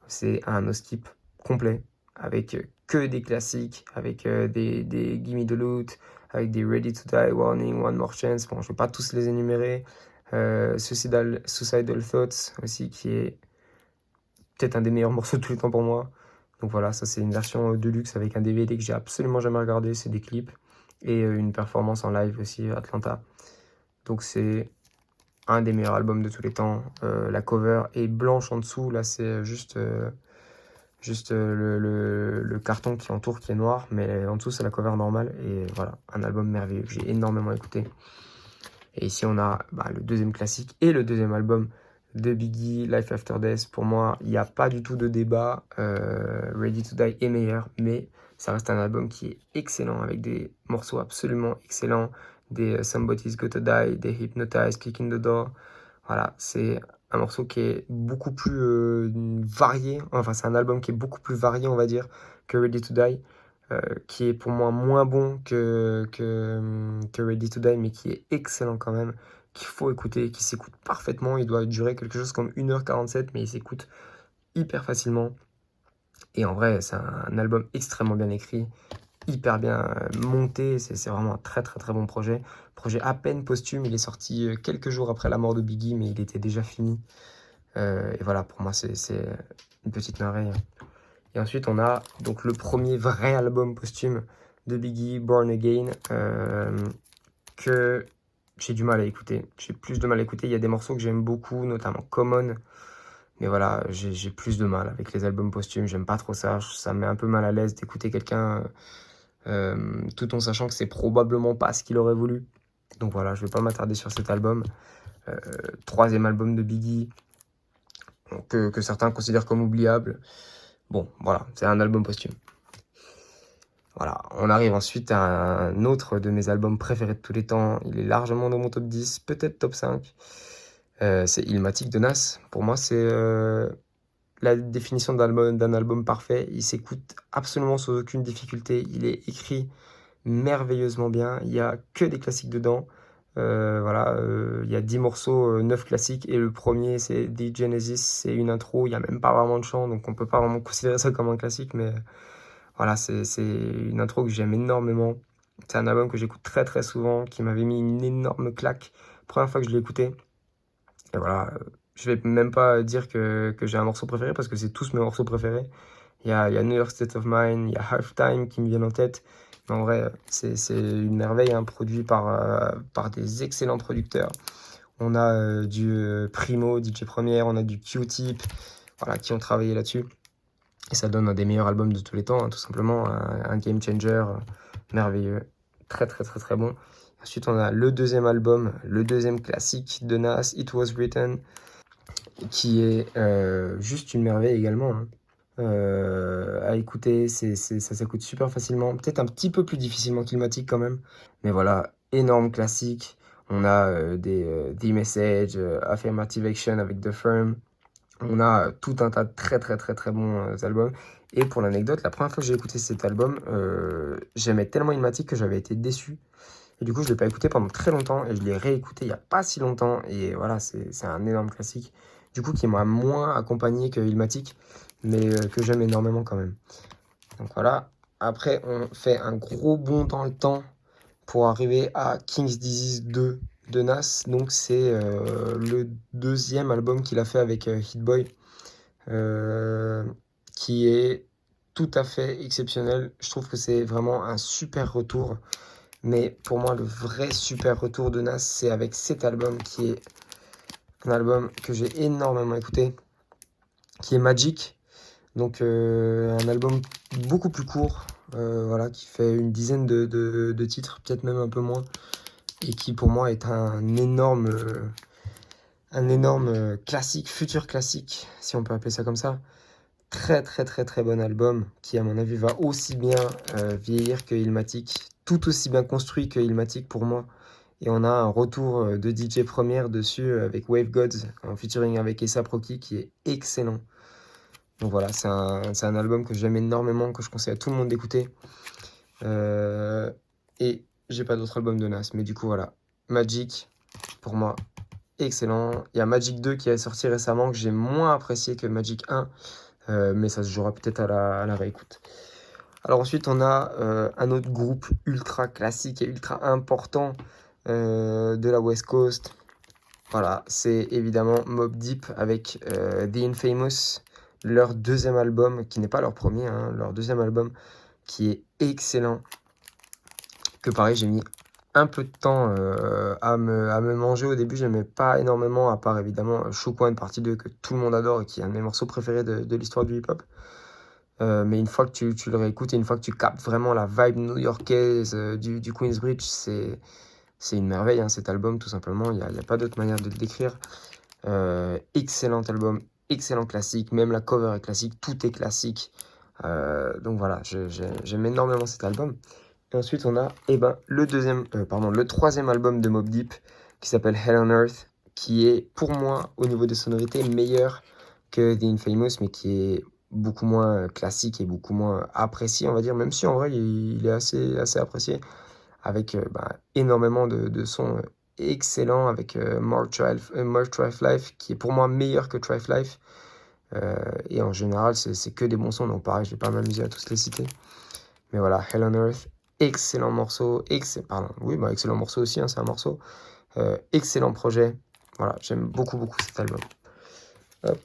C'est un no skip complet, avec que des classiques, avec des Gimme the Loot, avec des Ready to Die, Warning, One More Chance. Bon, je ne vais pas tous les énumérer. Suicidal Thoughts aussi, qui est peut-être un des meilleurs morceaux de tous les temps pour moi. Donc voilà, ça c'est une version deluxe avec un DVD que j'ai absolument jamais regardé, c'est des clips. Et une performance en live aussi, Atlanta. Donc c'est un des meilleurs albums de tous les temps. La cover est blanche en dessous, là c'est juste le carton qui entoure qui est noir, mais en dessous c'est la cover normale. Et voilà, un album merveilleux que j'ai énormément écouté. Et ici on a le deuxième classique et le deuxième album de Biggie, Life After Death. Pour moi, il n'y a pas du tout de débat. Ready to Die est meilleur, mais ça reste un album qui est excellent, avec des morceaux absolument excellents, des Somebody's Gotta Die, des Hypnotize, Kick in the Door. Voilà, c'est un morceau qui est beaucoup plus varié, enfin c'est un album qui est beaucoup plus varié, on va dire, que Ready to Die, qui est pour moi moins bon que Ready to Die, mais qui est excellent quand même, qu'il faut écouter, qui s'écoute parfaitement. Il doit durer quelque chose comme 1h47, mais il s'écoute hyper facilement. Et en vrai, c'est un album extrêmement bien écrit, hyper bien monté. C'est vraiment un très très très bon projet. Projet à peine posthume, il est sorti quelques jours après la mort de Biggie, mais il était déjà fini. Et voilà, pour moi, c'est une petite merveille. Et ensuite, on a donc le premier vrai album posthume de Biggie, Born Again, que j'ai du mal à écouter. J'ai plus de mal à écouter. Il y a des morceaux que j'aime beaucoup, notamment Common. Mais voilà, j'ai plus de mal avec les albums posthumes. J'aime pas trop ça. Ça me met un peu mal à l'aise d'écouter quelqu'un tout en sachant que c'est probablement pas ce qu'il aurait voulu. Donc voilà, je vais pas m'attarder sur cet album. Troisième album de Biggie, que certains considèrent comme oubliable. Bon, voilà, c'est un album posthume. Voilà, on arrive ensuite à un autre de mes albums préférés de tous les temps. Il est largement dans mon top 10, peut-être top 5. C'est Illmatic de Nas. Pour moi, c'est la définition d'un album parfait. Il s'écoute absolument sans aucune difficulté. Il est écrit merveilleusement bien. Il n'y a que des classiques dedans. Voilà, il y a 10 morceaux, 9 classiques. Et le premier, c'est The Genesis. C'est une intro. Il n'y a même pas vraiment de chant. Donc on peut pas vraiment considérer ça comme un classique. Mais voilà, c'est une intro que j'aime énormément. C'est un album que j'écoute très très souvent, qui m'avait mis une énorme claque. Première fois que je l'ai écouté. Et voilà, je vais même pas dire que j'ai un morceau préféré, parce que c'est tous mes morceaux préférés. Il y a New York State of Mind, il y a Halftime qui me viennent en tête. Mais en vrai, c'est une merveille, hein, produit par des excellents producteurs. On a du Primo, DJ Premier, on a du Q-Tip, voilà, qui ont travaillé là-dessus. Et ça donne un des meilleurs albums de tous les temps, hein, tout simplement, un game changer merveilleux, très très très très bon. Ensuite, on a le deuxième album, le deuxième classique de Nas, It Was Written, qui est juste une merveille également, hein. À écouter, ça s'écoute super facilement, peut-être un petit peu plus difficilement qu'Illmatic quand même, mais voilà, énorme classique. On a The Message, Affirmative Action avec The Firm. On a tout un tas de très très très très bons albums. Et pour l'anecdote, la première fois que j'ai écouté cet album, j'aimais tellement Illmatic que j'avais été déçu. Et du coup, je ne l'ai pas écouté pendant très longtemps et je l'ai réécouté il n'y a pas si longtemps. Et voilà, c'est un énorme classique. Du coup, qui m'a moins accompagné que Illmatic, mais que j'aime énormément quand même. Donc voilà. Après, on fait un gros bond dans le temps pour arriver à King's Disease 2 de Nas. Donc c'est le deuxième album qu'il a fait avec Hit Boy, qui est tout à fait exceptionnel. Je trouve que c'est vraiment un super retour. Mais pour moi, le vrai super retour de Nas, c'est avec cet album qui est un album que j'ai énormément écouté, qui est Magic. Donc un album beaucoup plus court, voilà, qui fait une dizaine de titres, peut-être même un peu moins, et qui pour moi est un énorme classique, futur classique, si on peut appeler ça comme ça. Très très très très bon album, qui à mon avis va aussi bien vieillir que Illmatic, tout aussi bien construit que Illmatic pour moi. Et on a un retour de DJ Premier dessus avec Wave Gods, en featuring avec A$AP Rocky, qui est excellent. Donc voilà, c'est un album que j'aime énormément, que je conseille à tout le monde d'écouter. Et j'ai pas d'autres albums de Nas. Mais du coup, voilà. Magic, pour moi, excellent. Il y a Magic 2 qui est sorti récemment, que j'ai moins apprécié que Magic 1. Mais ça se jouera peut-être à la réécoute. Alors ensuite, on a un autre groupe ultra classique et ultra important de la West Coast. Voilà, c'est évidemment Mobb Deep avec The Infamous, leur deuxième album, qui n'est pas leur premier, hein, leur deuxième album, qui est excellent. Que pareil, j'ai mis un peu de temps à me manger. Au début, j'aimais pas énormément, à part évidemment Shook One Partie 2, que tout le monde adore et qui est un de mes morceaux préférés de l'histoire du hip-hop. Mais une fois que tu le réécoutes et une fois que tu captes vraiment la vibe new-yorkaise du Queensbridge, c'est une merveille, hein, cet album, tout simplement. Il y a pas d'autre manière de le décrire. Excellent album, excellent classique. Même la cover est classique, tout est classique. Donc voilà, j'aime énormément cet album. Et ensuite, on a le troisième album de Mobb Deep qui s'appelle Hell on Earth, qui est pour moi, au niveau des sonorités, meilleur que The Infamous, mais qui est beaucoup moins classique et beaucoup moins apprécié, on va dire, même si en vrai, il est assez apprécié, avec énormément de sons excellents, avec More Trife Life, qui est pour moi meilleur que Trife Life. Et en général, c'est que des bons sons, donc pareil, je vais pas m'amuser à tous les citer. Mais voilà, Hell on Earth, excellent morceau, excellent morceau aussi, hein, c'est un morceau. Excellent projet, voilà, j'aime beaucoup cet album. Hop.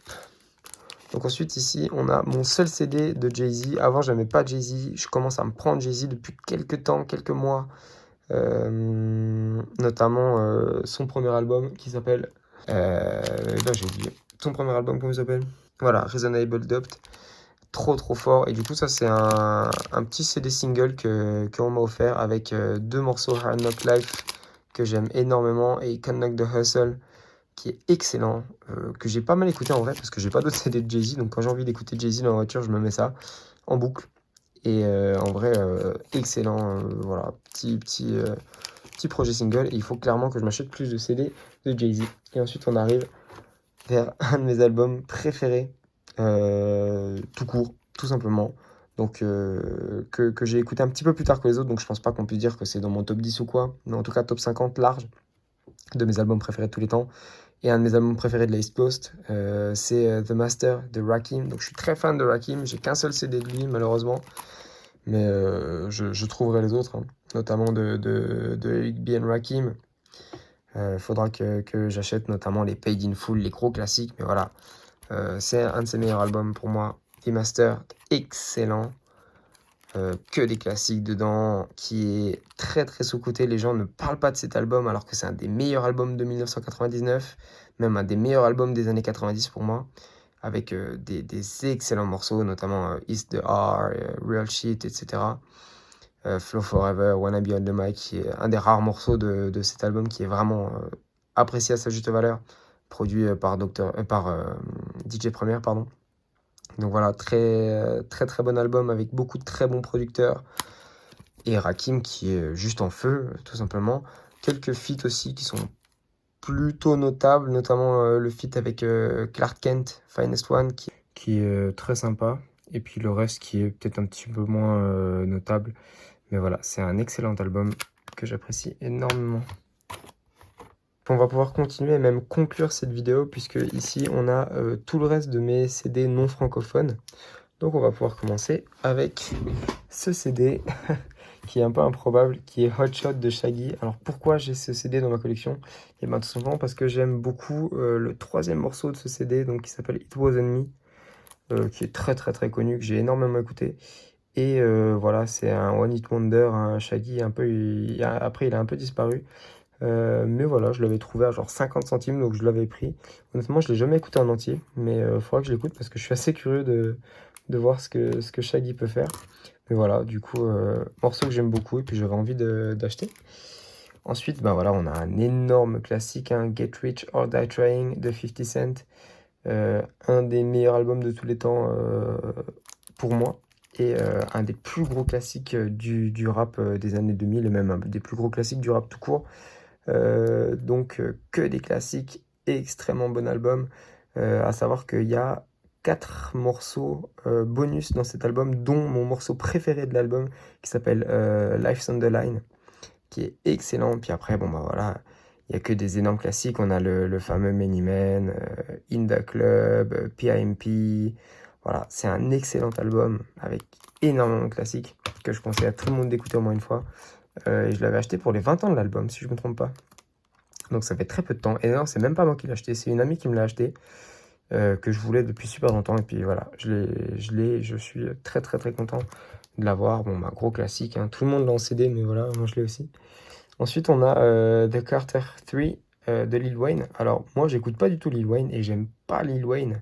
Donc ensuite ici, on a mon seul CD de Jay-Z. Avant, j'aimais pas Jay-Z, je commence à me prendre Jay-Z depuis quelques temps, quelques mois. Notamment son premier album qui s'appelle... là, j'ai oublié. Son premier album, comment il s'appelle? Voilà, Reasonable Doubt. Trop fort. Et du coup, ça, c'est un petit CD single qu'on m'a offert avec deux morceaux Hard Knock Life que j'aime énormément et Can't Knock the Hustle qui est excellent, que j'ai pas mal écouté en vrai parce que j'ai pas d'autres CD de Jay-Z. Donc, quand j'ai envie d'écouter Jay-Z dans la voiture, je me mets ça en boucle. Et en vrai, excellent. Voilà, petit projet single. Et il faut clairement que je m'achète plus de CD de Jay-Z. Et ensuite, on arrive vers un de mes albums préférés, tout court, tout simplement. Donc, que j'ai écouté un petit peu plus tard que les autres. Donc, je pense pas qu'on puisse dire que c'est dans mon top 10 ou quoi. Mais en tout cas, top 50 large de mes albums préférés de tous les temps. Et un de mes albums préférés de la East Coast, c'est The Master de Rakim. Donc, je suis très fan de Rakim. J'ai qu'un seul CD de lui, malheureusement. Mais je trouverai les autres, hein, notamment de Eric B. and Rakim. Faudra que j'achète notamment les Paid in Full, les gros classiques. Mais voilà, c'est un de ses meilleurs albums pour moi. The Master, excellent. Que des classiques dedans, qui est très sous-coté. Les gens ne parlent pas de cet album alors que c'est un des meilleurs albums de 1999, même un des meilleurs albums des années 90 pour moi, avec des excellents morceaux, notamment Is the R, Real Shit, etc. Flow Forever, Wanna Be on the Mic, qui est un des rares morceaux de cet album qui est vraiment apprécié à sa juste valeur, produit par DJ Premier, pardon. Donc voilà, très bon album avec beaucoup de très bons producteurs. Et Rakim qui est juste en feu, tout simplement. Quelques feats aussi qui sont plutôt notables, notamment le feat avec Clark Kent, Finest One, qui est très sympa. Et puis le reste qui est peut-être un petit peu moins notable. Mais voilà, c'est un excellent album que j'apprécie énormément. On va pouvoir continuer et même conclure cette vidéo puisque ici on a tout le reste de mes CD non francophones. Donc on va pouvoir commencer avec ce CD qui est un peu improbable, qui est Hot Shot de Shaggy. Alors pourquoi j'ai ce CD dans ma collection? Et bien tout simplement parce que j'aime beaucoup le troisième morceau de ce CD, donc qui s'appelle It Wasn't Me, qui est très connu, que j'ai énormément écouté. Et voilà, c'est un One Hit Wonder, un Shaggy, après il a un peu disparu. Mais voilà, je l'avais trouvé à genre 50 centimes, donc je l'avais pris. Honnêtement, je ne l'ai jamais écouté en entier, mais il faudra que je l'écoute parce que je suis assez curieux de voir ce que Shaggy peut faire. Mais voilà, du coup, morceau que j'aime beaucoup et puis j'aurais envie d'acheter. Ensuite, ben voilà, on a un énorme classique, hein, Get Rich or Die Trying de 50 Cent. Un des meilleurs albums de tous les temps pour moi. Et un des plus gros classiques du rap des années 2000 et même un des plus gros classiques du rap tout court. Donc que des classiques, extrêmement bon album. À savoir qu'il y a 4 morceaux bonus dans cet album, dont mon morceau préféré de l'album qui s'appelle Life's on the Line, qui est excellent. Puis après, bon bah voilà, il n'y a que des énormes classiques. On a le fameux Many Men, In the Club, PIMP. Voilà, c'est un excellent album avec énormément de classiques que je conseille à tout le monde d'écouter au moins une fois. Et je l'avais acheté pour les 20 ans de l'album, si je ne me trompe pas. Donc ça fait très peu de temps. Et non, c'est même pas moi qui l'ai acheté, c'est une amie qui me l'a acheté, que je voulais depuis super longtemps. Et puis voilà, je suis très très très content de l'avoir. Bon, bah, gros classique, hein. Tout le monde l'a en CD, mais voilà, moi je l'ai aussi. Ensuite, on a The Carter 3 de Lil Wayne. Alors, moi, j'écoute pas du tout Lil Wayne et j'aime pas Lil Wayne.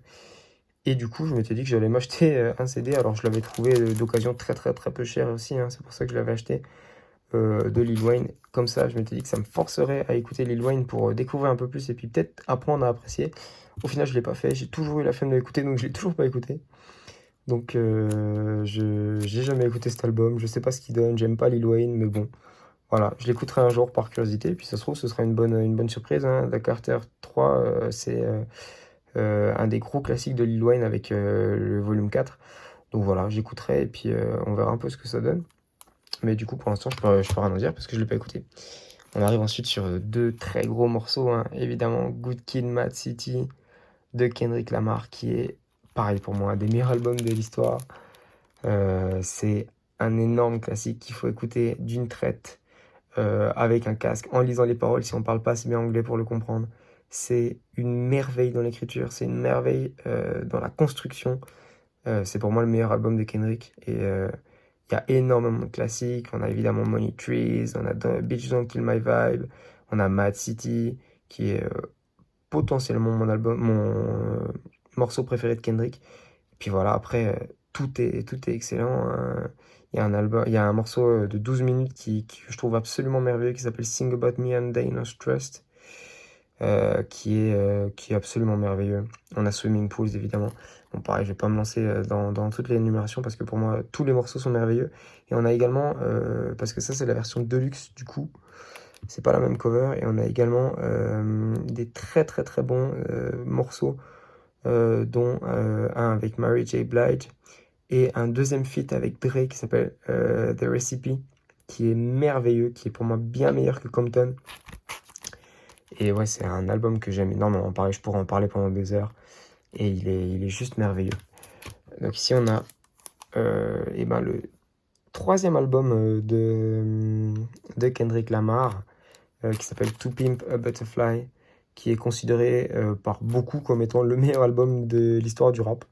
Et du coup, je m'étais dit que j'allais m'acheter un CD. Alors, je l'avais trouvé d'occasion très très très peu cher aussi, hein. C'est pour ça que je l'avais acheté de Lil Wayne. Comme ça, je m'étais dit que ça me forcerait à écouter Lil Wayne pour découvrir un peu plus et puis peut-être apprendre à apprécier. Au final, je l'ai pas fait. J'ai toujours eu la flemme de l'écouter, donc je l'ai toujours pas écouté. Donc, j'ai jamais écouté cet album. Je sais pas ce qu'il donne. J'aime pas Lil Wayne, mais bon. Voilà, je l'écouterai un jour par curiosité, puis ça se trouve, ce sera une bonne surprise, hein. The Carter 3, c'est un des gros classiques de Lil Wayne avec le volume 4. Donc voilà, j'écouterai et puis on verra un peu ce que ça donne. Mais du coup, pour l'instant, je peux rien en dire parce que je ne l'ai pas écouté. On arrive ensuite sur deux très gros morceaux, hein. Évidemment, Good Kid, Mad City de Kendrick Lamar, qui est, pareil pour moi, un des meilleurs albums de l'histoire. C'est un énorme classique qu'il faut écouter d'une traite. Avec un casque, en lisant les paroles, si on parle pas assez bien anglais pour le comprendre. C'est une merveille dans l'écriture, c'est une merveille dans la construction. C'est pour moi le meilleur album de Kendrick. Et il y a énormément de classiques. On a évidemment Money Trees, on a Bitch Don't Kill My Vibe, on a Mad City, qui est potentiellement mon morceau préféré de Kendrick. Et puis voilà, après, tout est excellent, hein. Il y a un album, il y a un morceau de 12 minutes que je trouve absolument merveilleux qui s'appelle Sing About Me and They Not Trust, qui est absolument merveilleux. On a Swimming Pools évidemment. Bon, pareil, je vais pas me lancer dans toutes les énumérations parce que pour moi, tous les morceaux sont merveilleux. Et on a également, parce que ça, c'est la version deluxe du coup, c'est pas la même cover. Et on a également des très très très bons morceaux, dont un avec Mary J. Blige et un deuxième feat avec Dre qui s'appelle The Recipe, qui est merveilleux, qui est pour moi bien meilleur que Compton. Et ouais, c'est un album que j'aime énormément. Pareil, je pourrais en parler pendant des heures. Et il est juste merveilleux. Donc ici, on a et ben, le troisième album de Kendrick Lamar, qui s'appelle To Pimp a Butterfly, qui est considéré par beaucoup comme étant le meilleur album de l'histoire du rap.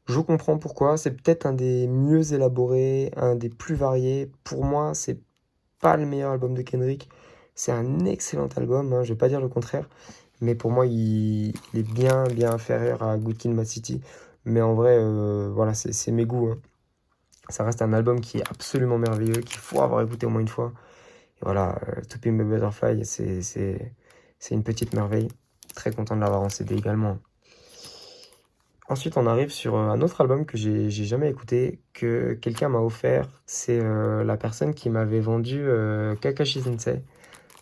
Je comprends pourquoi, c'est peut-être un des mieux élaborés, un des plus variés. Pour moi, c'est pas le meilleur album de Kendrick. C'est un excellent album, hein, je vais pas dire le contraire. Mais pour moi, il est bien, bien inférieur à Good Kid, Mad City. Mais en vrai, voilà, c'est mes goûts, hein. Ça reste un album qui est absolument merveilleux, qu'il faut avoir écouté au moins une fois. Et voilà, To Pimp a Butterfly, c'est une petite merveille. Très content de l'avoir en CD également. Ensuite, on arrive sur un autre album que j'ai jamais écouté, que quelqu'un m'a offert. C'est la personne qui m'avait vendu Kakashi Sensei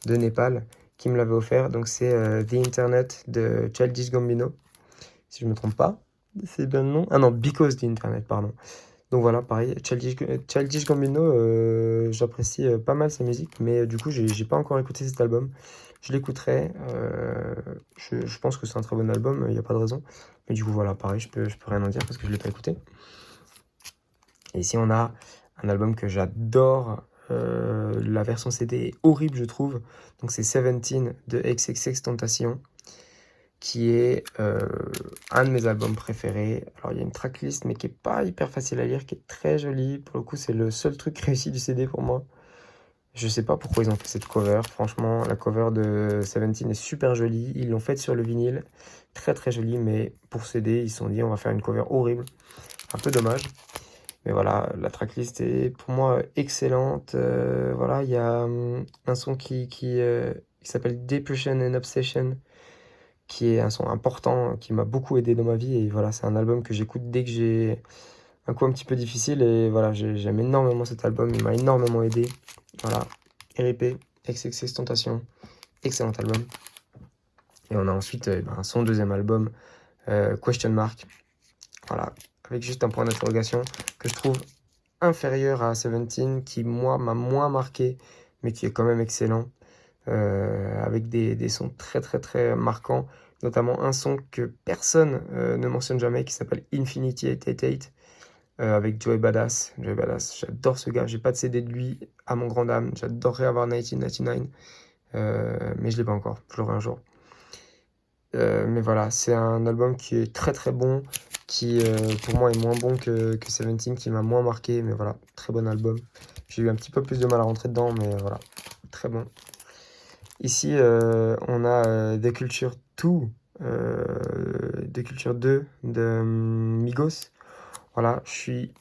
de Népal, qui me l'avait offert. Donc c'est The Internet de Childish Gambino, si je me trompe pas. C'est bien le nom? Ah non, Because the Internet, pardon. Donc voilà, pareil, Childish Gambino, j'apprécie pas mal sa musique, mais du coup, j'ai pas encore écouté cet album. Je l'écouterai, je pense que c'est un très bon album, il n'y a pas de raison. Mais du coup, voilà, pareil, je peux rien en dire parce que je l'ai pas écouté. Et ici, on a un album que j'adore, la version CD est horrible, je trouve. Donc c'est 17 de XXXTentacion, qui est un de mes albums préférés. Alors il y a une tracklist mais qui est pas hyper facile à lire, qui est très jolie. Pour le coup, c'est le seul truc réussi du CD pour moi. Je sais pas pourquoi ils ont fait cette cover. Franchement, la cover de 17 est super jolie. Ils l'ont faite sur le vinyle, très très jolie, mais pour CD, ils se sont dit on va faire une cover horrible. Un peu dommage. Mais voilà, la tracklist est pour moi excellente. Voilà, il y a un son qui s'appelle Depression and Obsession, qui est un son important, qui m'a beaucoup aidé dans ma vie. Et voilà, c'est un album que j'écoute dès que j'ai un coup un petit peu difficile. Et voilà, j'aime énormément cet album, il m'a énormément aidé. Voilà, R.I.P. XXXTentacion, excellent album. Et on a ensuite son deuxième album, Question Mark, Voilà, avec juste un point d'interrogation que je trouve inférieur à 17 qui, moi, m'a moins marqué, mais qui est quand même excellent. Avec des sons très très très marquants, notamment un son que personne ne mentionne jamais qui s'appelle Infinity 888 avec Joey Badass. Joey Badass, j'adore ce gars, j'ai pas de CD de lui à mon grand dame, j'adorerais avoir 1999, mais je l'ai pas encore, je l'aurai un jour. Mais voilà, c'est un album qui est très très bon, qui pour moi est moins bon que 17 qui m'a moins marqué, mais voilà, très bon album. J'ai eu un petit peu plus de mal à rentrer dedans, mais voilà, très bon. Ici, on a The Culture 2, The Culture 2 de Migos. Voilà, je suis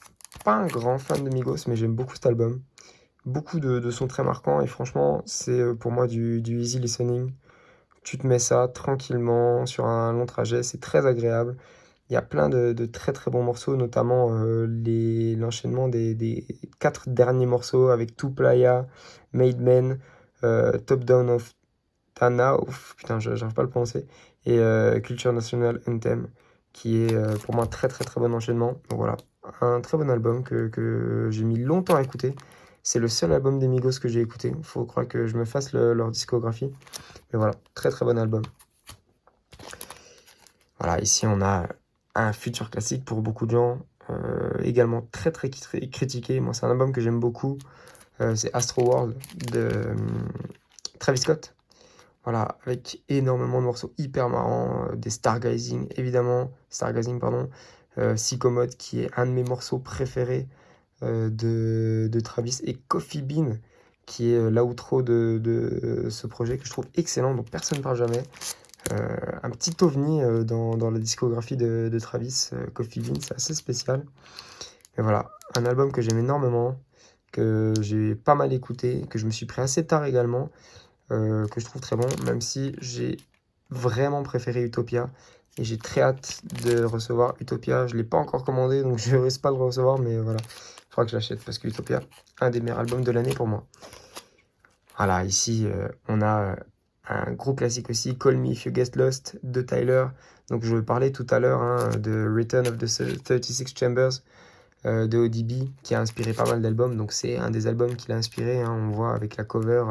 pas un grand fan de Migos, mais j'aime beaucoup cet album. Beaucoup de sons très marquants et franchement, c'est pour moi du easy listening. Tu te mets ça tranquillement sur un long trajet, c'est très agréable. Il y a plein de très très bons morceaux, notamment l'enchaînement des 4 derniers morceaux avec Two Playa, Made Men, Top Down of Tana, ouf, putain, j'arrive pas à le prononcer, et Culture National Anthem, qui est pour moi un très très très bon enchaînement. Donc voilà, un très bon album que j'ai mis longtemps à écouter. C'est le seul album des Migos que j'ai écouté. Il faut croire que je me fasse leur discographie. Mais voilà, très très bon album. Voilà, ici on a un futur classique pour beaucoup de gens, également très très critiqué. Moi, c'est un album que j'aime beaucoup. C'est Astro World de Travis Scott. Voilà, avec énormément de morceaux hyper marrants, des Stargazing, évidemment, Stargazing, pardon, Psychomode, qui est un de mes morceaux préférés de Travis, et Coffee Bean, qui est l'outro de ce projet que je trouve excellent, dont personne ne parle jamais. Un petit ovni dans la discographie de Travis, Coffee Bean, c'est assez spécial. Mais voilà, un album que j'aime énormément, que j'ai pas mal écouté, que je me suis pris assez tard également, que je trouve très bon, même si j'ai vraiment préféré Utopia. Et j'ai très hâte de recevoir Utopia. Je ne l'ai pas encore commandé, donc je risque pas de le recevoir, mais voilà, il faudra que je l'achète parce que Utopia, un des meilleurs albums de l'année pour moi. Voilà, ici, on a un gros classique aussi, Call Me If You Get Lost de Tyler. Donc je parlais tout à l'heure hein, de Return of the 36 Chambers de ODB, qui a inspiré pas mal d'albums. Donc c'est un des albums qu'il a inspiré, hein, on voit avec la cover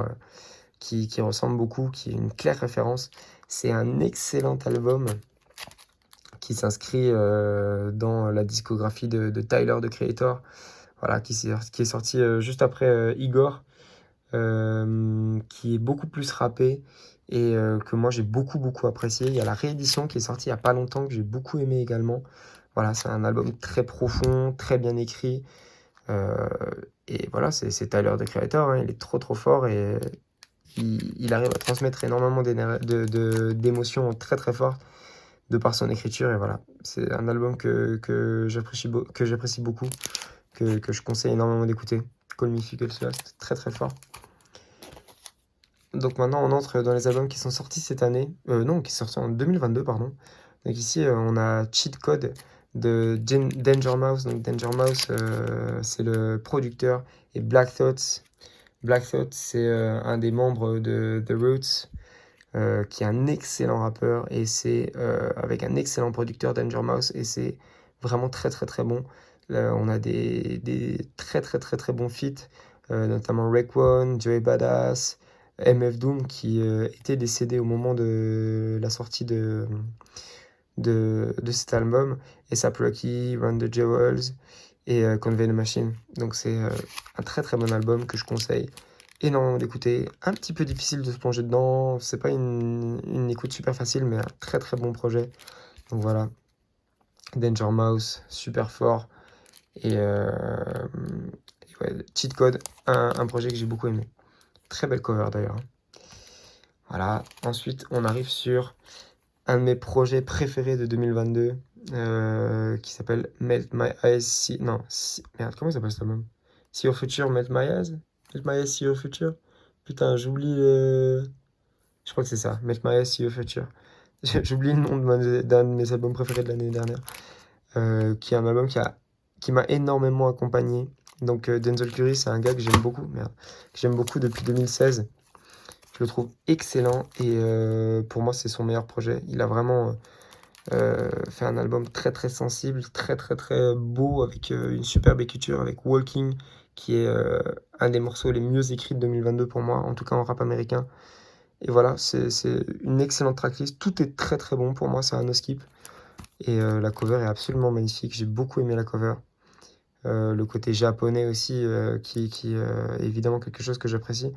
qui ressemble beaucoup, qui est une claire référence. C'est un excellent album qui s'inscrit dans la discographie de Tyler, the Creator, voilà, qui est sorti juste après Igor, qui est beaucoup plus rappé et que moi j'ai beaucoup apprécié. Il y a la réédition qui est sortie il n'y a pas longtemps, que j'ai beaucoup aimé également. Voilà, c'est un album très profond, très bien écrit. Et voilà, c'est Tyler, the Creator, hein, il est trop fort et il arrive à transmettre énormément d'émotions très très fortes de par son écriture. Et voilà, c'est un album que j'apprécie beaucoup, que je conseille énormément d'écouter. Call Me If You Get Lost, très très fort. Donc maintenant on entre dans les albums qui sont sortis cette année, non, qui sont sortis en 2022, pardon. Donc ici on a Cheat Code de Danger Mouse. Donc Danger Mouse, c'est le producteur, et Black Thoughts. Black Thought, c'est un des membres de The Roots, qui est un excellent rappeur, et c'est avec un excellent producteur, Danger Mouse, et c'est vraiment très bon. Là, on a des très bons feats, notamment Raekwon, Joey Badass, MF Doom, qui était décédé au moment de la sortie de cet album, A$AP Rocky, Run the Jewels et Conway the Machine. Donc c'est un très bon album que je conseille énormément d'écouter. Un petit peu difficile de se plonger dedans, c'est pas une écoute super facile, mais un très bon projet. Donc voilà, Danger Mouse, super fort. Et ouais, Cheat Code, un projet que j'ai beaucoup aimé. Très belle cover d'ailleurs. Voilà, ensuite on arrive sur un de mes projets préférés de 2022, qui s'appelle Melt My Eyes. Merde, comment il s'appelle cet album? See Your Future, Melt My Eyes? Melt My Eyes, See Your Future? Putain, j'oublie le. Je crois que c'est ça, Melt My Eyes, See Your Future. J'oublie le nom d'un de mes albums préférés de l'année dernière, qui est un album qui m'a énormément accompagné. Donc Denzel Curry, c'est un gars que j'aime beaucoup, que j'aime beaucoup depuis 2016. Je le trouve excellent et pour moi c'est son meilleur projet. Il a vraiment fait un album très très sensible, très très très beau, avec une superbe écriture, avec Walking, qui est un des morceaux les mieux écrits de 2022 pour moi, en tout cas en rap américain. Et voilà, c'est une excellente tracklist, tout est très très bon pour moi, c'est un no skip. Et la cover est absolument magnifique, j'ai beaucoup aimé la cover. Le côté japonais aussi, qui est évidemment quelque chose que j'apprécie.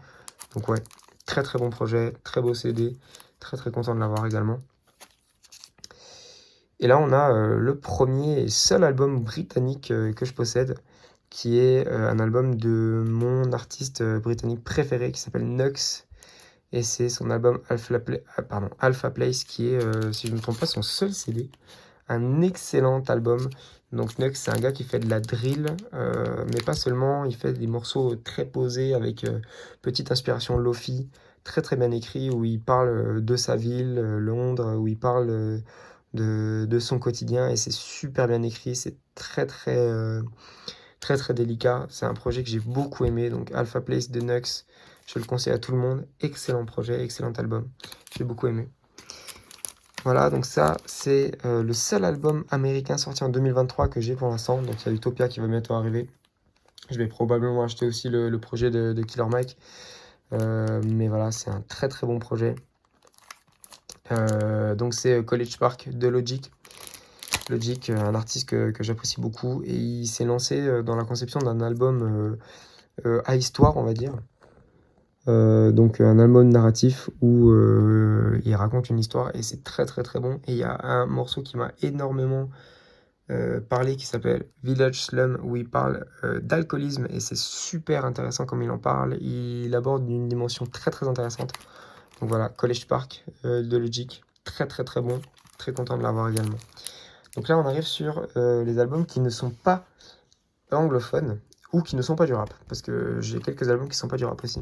Donc ouais, très très bon projet, très beau CD, très très content de l'avoir également. Et là, on a le premier et seul album britannique que je possède, qui est un album de mon artiste britannique préféré qui s'appelle Nux. Et c'est son album Alpha Place qui est, si je ne me trompe pas, son seul CD. Un excellent album. Donc Nux, c'est un gars qui fait de la drill, mais pas seulement, il fait des morceaux très posés avec petite inspiration lofi, très très bien écrit, où il parle de sa ville, Londres, où il parle de son quotidien, et c'est super bien écrit, c'est très très très très délicat. C'est un projet que j'ai beaucoup aimé, donc Alpha Place de Nux, je le conseille à tout le monde. Excellent projet, excellent album, j'ai beaucoup aimé. Voilà, donc ça, c'est le seul album américain sorti en 2023 que j'ai pour l'instant. Donc il y a Utopia qui va bientôt arriver. Je vais probablement acheter aussi le projet de Killer Mike. Mais voilà, c'est un très très bon projet. Donc c'est College Park de Logic. Logic, un artiste que j'apprécie beaucoup. Et il s'est lancé dans la conception d'un album à histoire, on va dire. Donc un album narratif où il raconte une histoire et c'est très très très bon. Et il y a un morceau qui m'a énormément parlé qui s'appelle Village Slum, où il parle d'alcoolisme et c'est super intéressant comme il en parle. Il aborde une dimension très très intéressante. Donc voilà, College Park de Logic, très très très bon, très content de l'avoir également. Donc là on arrive sur les albums qui ne sont pas anglophones ou qui ne sont pas du rap, parce que j'ai quelques albums qui ne sont pas du rap aussi.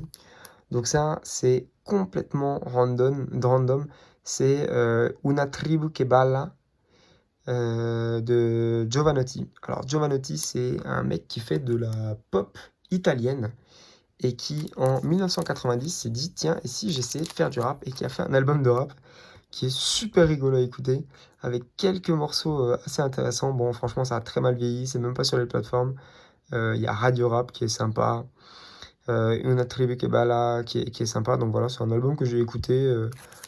Donc ça, c'est complètement random. C'est Una tribu che balla de Giovanotti. Alors Giovanotti, c'est un mec qui fait de la pop italienne et qui, en 1990, s'est dit, tiens, et si j'essayais de faire du rap, et qui a fait un album de rap qui est super rigolo à écouter, avec quelques morceaux assez intéressants. Bon, franchement, ça a très mal vieilli, c'est même pas sur les plateformes. Il y a Radio Rap qui est sympa. Una tribu che balla qui est sympa. Donc voilà, c'est un album que j'ai écouté,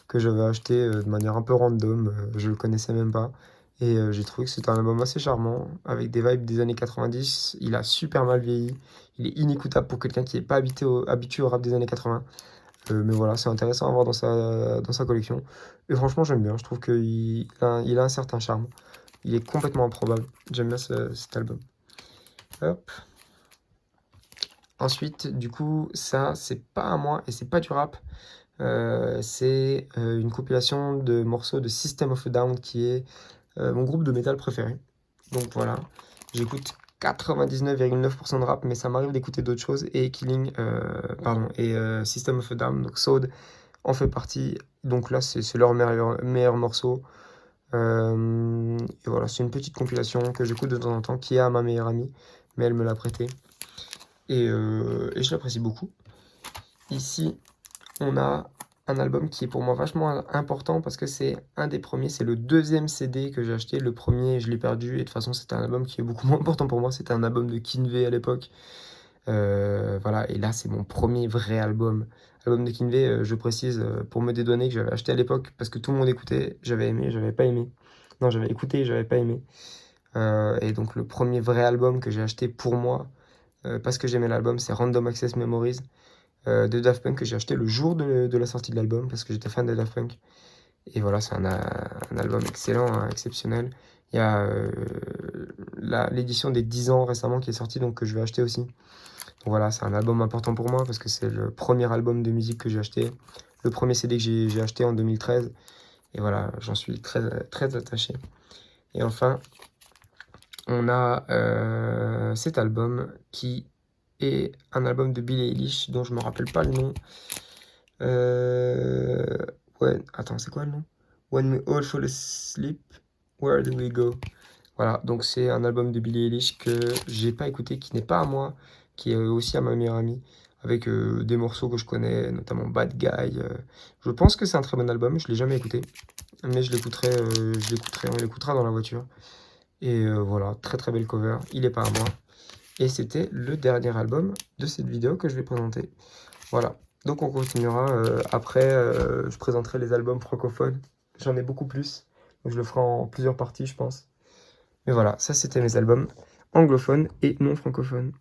que j'avais acheté de manière un peu random. Je le connaissais même pas. Et j'ai trouvé que c'était un album assez charmant, avec des vibes des années 90. Il a super mal vieilli. Il est inécoutable pour quelqu'un qui n'est pas habitué au rap des années 80. Mais voilà, c'est intéressant à voir dans sa collection. Et franchement, j'aime bien. Je trouve qu'il a un certain charme. Il est complètement improbable. J'aime bien cet album. Hop. Ensuite, du coup, ça, c'est pas à moi et c'est pas du rap. C'est une compilation de morceaux de System of a Down qui est mon groupe de métal préféré. Donc voilà, j'écoute 99,9% de rap, mais ça m'arrive d'écouter d'autres choses. Et System of a Down, donc Sode, en fait partie. Donc là, c'est leur meilleur morceau. Et voilà, c'est une petite compilation que j'écoute de temps en temps, qui est à ma meilleure amie, mais elle me l'a prêté. Et je l'apprécie beaucoup. Ici, on a un album qui est pour moi vachement important parce que c'est un des premiers, c'est le deuxième CD que j'ai acheté. Le premier, je l'ai perdu et de toute façon, c'était un album qui est beaucoup moins important pour moi. C'était un album de Kinvey à l'époque. Voilà, et là, c'est mon premier vrai album. Album de Kinvey, je précise, pour me dédouaner, que j'avais acheté à l'époque parce que tout le monde écoutait. J'avais aimé, j'avais pas aimé. Non, j'avais écouté, j'avais pas aimé. Et donc, le premier vrai album que j'ai acheté pour moi, parce que j'aimais l'album, c'est Random Access Memories de Daft Punk, que j'ai acheté le jour de la sortie de l'album parce que j'étais fan de Daft Punk. Et voilà, c'est un album excellent, hein, exceptionnel. Il y a l'édition des 10 ans récemment qui est sortie, donc que je vais acheter aussi. Donc voilà, c'est un album important pour moi parce que c'est le premier album de musique que j'ai acheté, le premier CD que j'ai acheté en 2013. Et voilà, j'en suis très, très attaché. Et enfin, on a cet album qui est un album de Billie Eilish dont je me rappelle pas le nom. Ouais, attends, c'est quoi le nom? When We All Fall Asleep, Where Do We Go? Voilà, donc c'est un album de Billie Eilish que j'ai pas écouté, qui n'est pas à moi, qui est aussi à ma meilleure amie, avec des morceaux que je connais, notamment Bad Guy. Je pense que c'est un très bon album, je l'ai jamais écouté. mais on l'écoutera dans la voiture. Et voilà, très très belle cover, il est pas à moi. Et c'était le dernier album de cette vidéo que je vais présenter. Voilà, donc on continuera après, je présenterai les albums francophones. J'en ai beaucoup plus, donc je le ferai en plusieurs parties, je pense. Mais voilà, ça c'était mes albums anglophones et non francophones.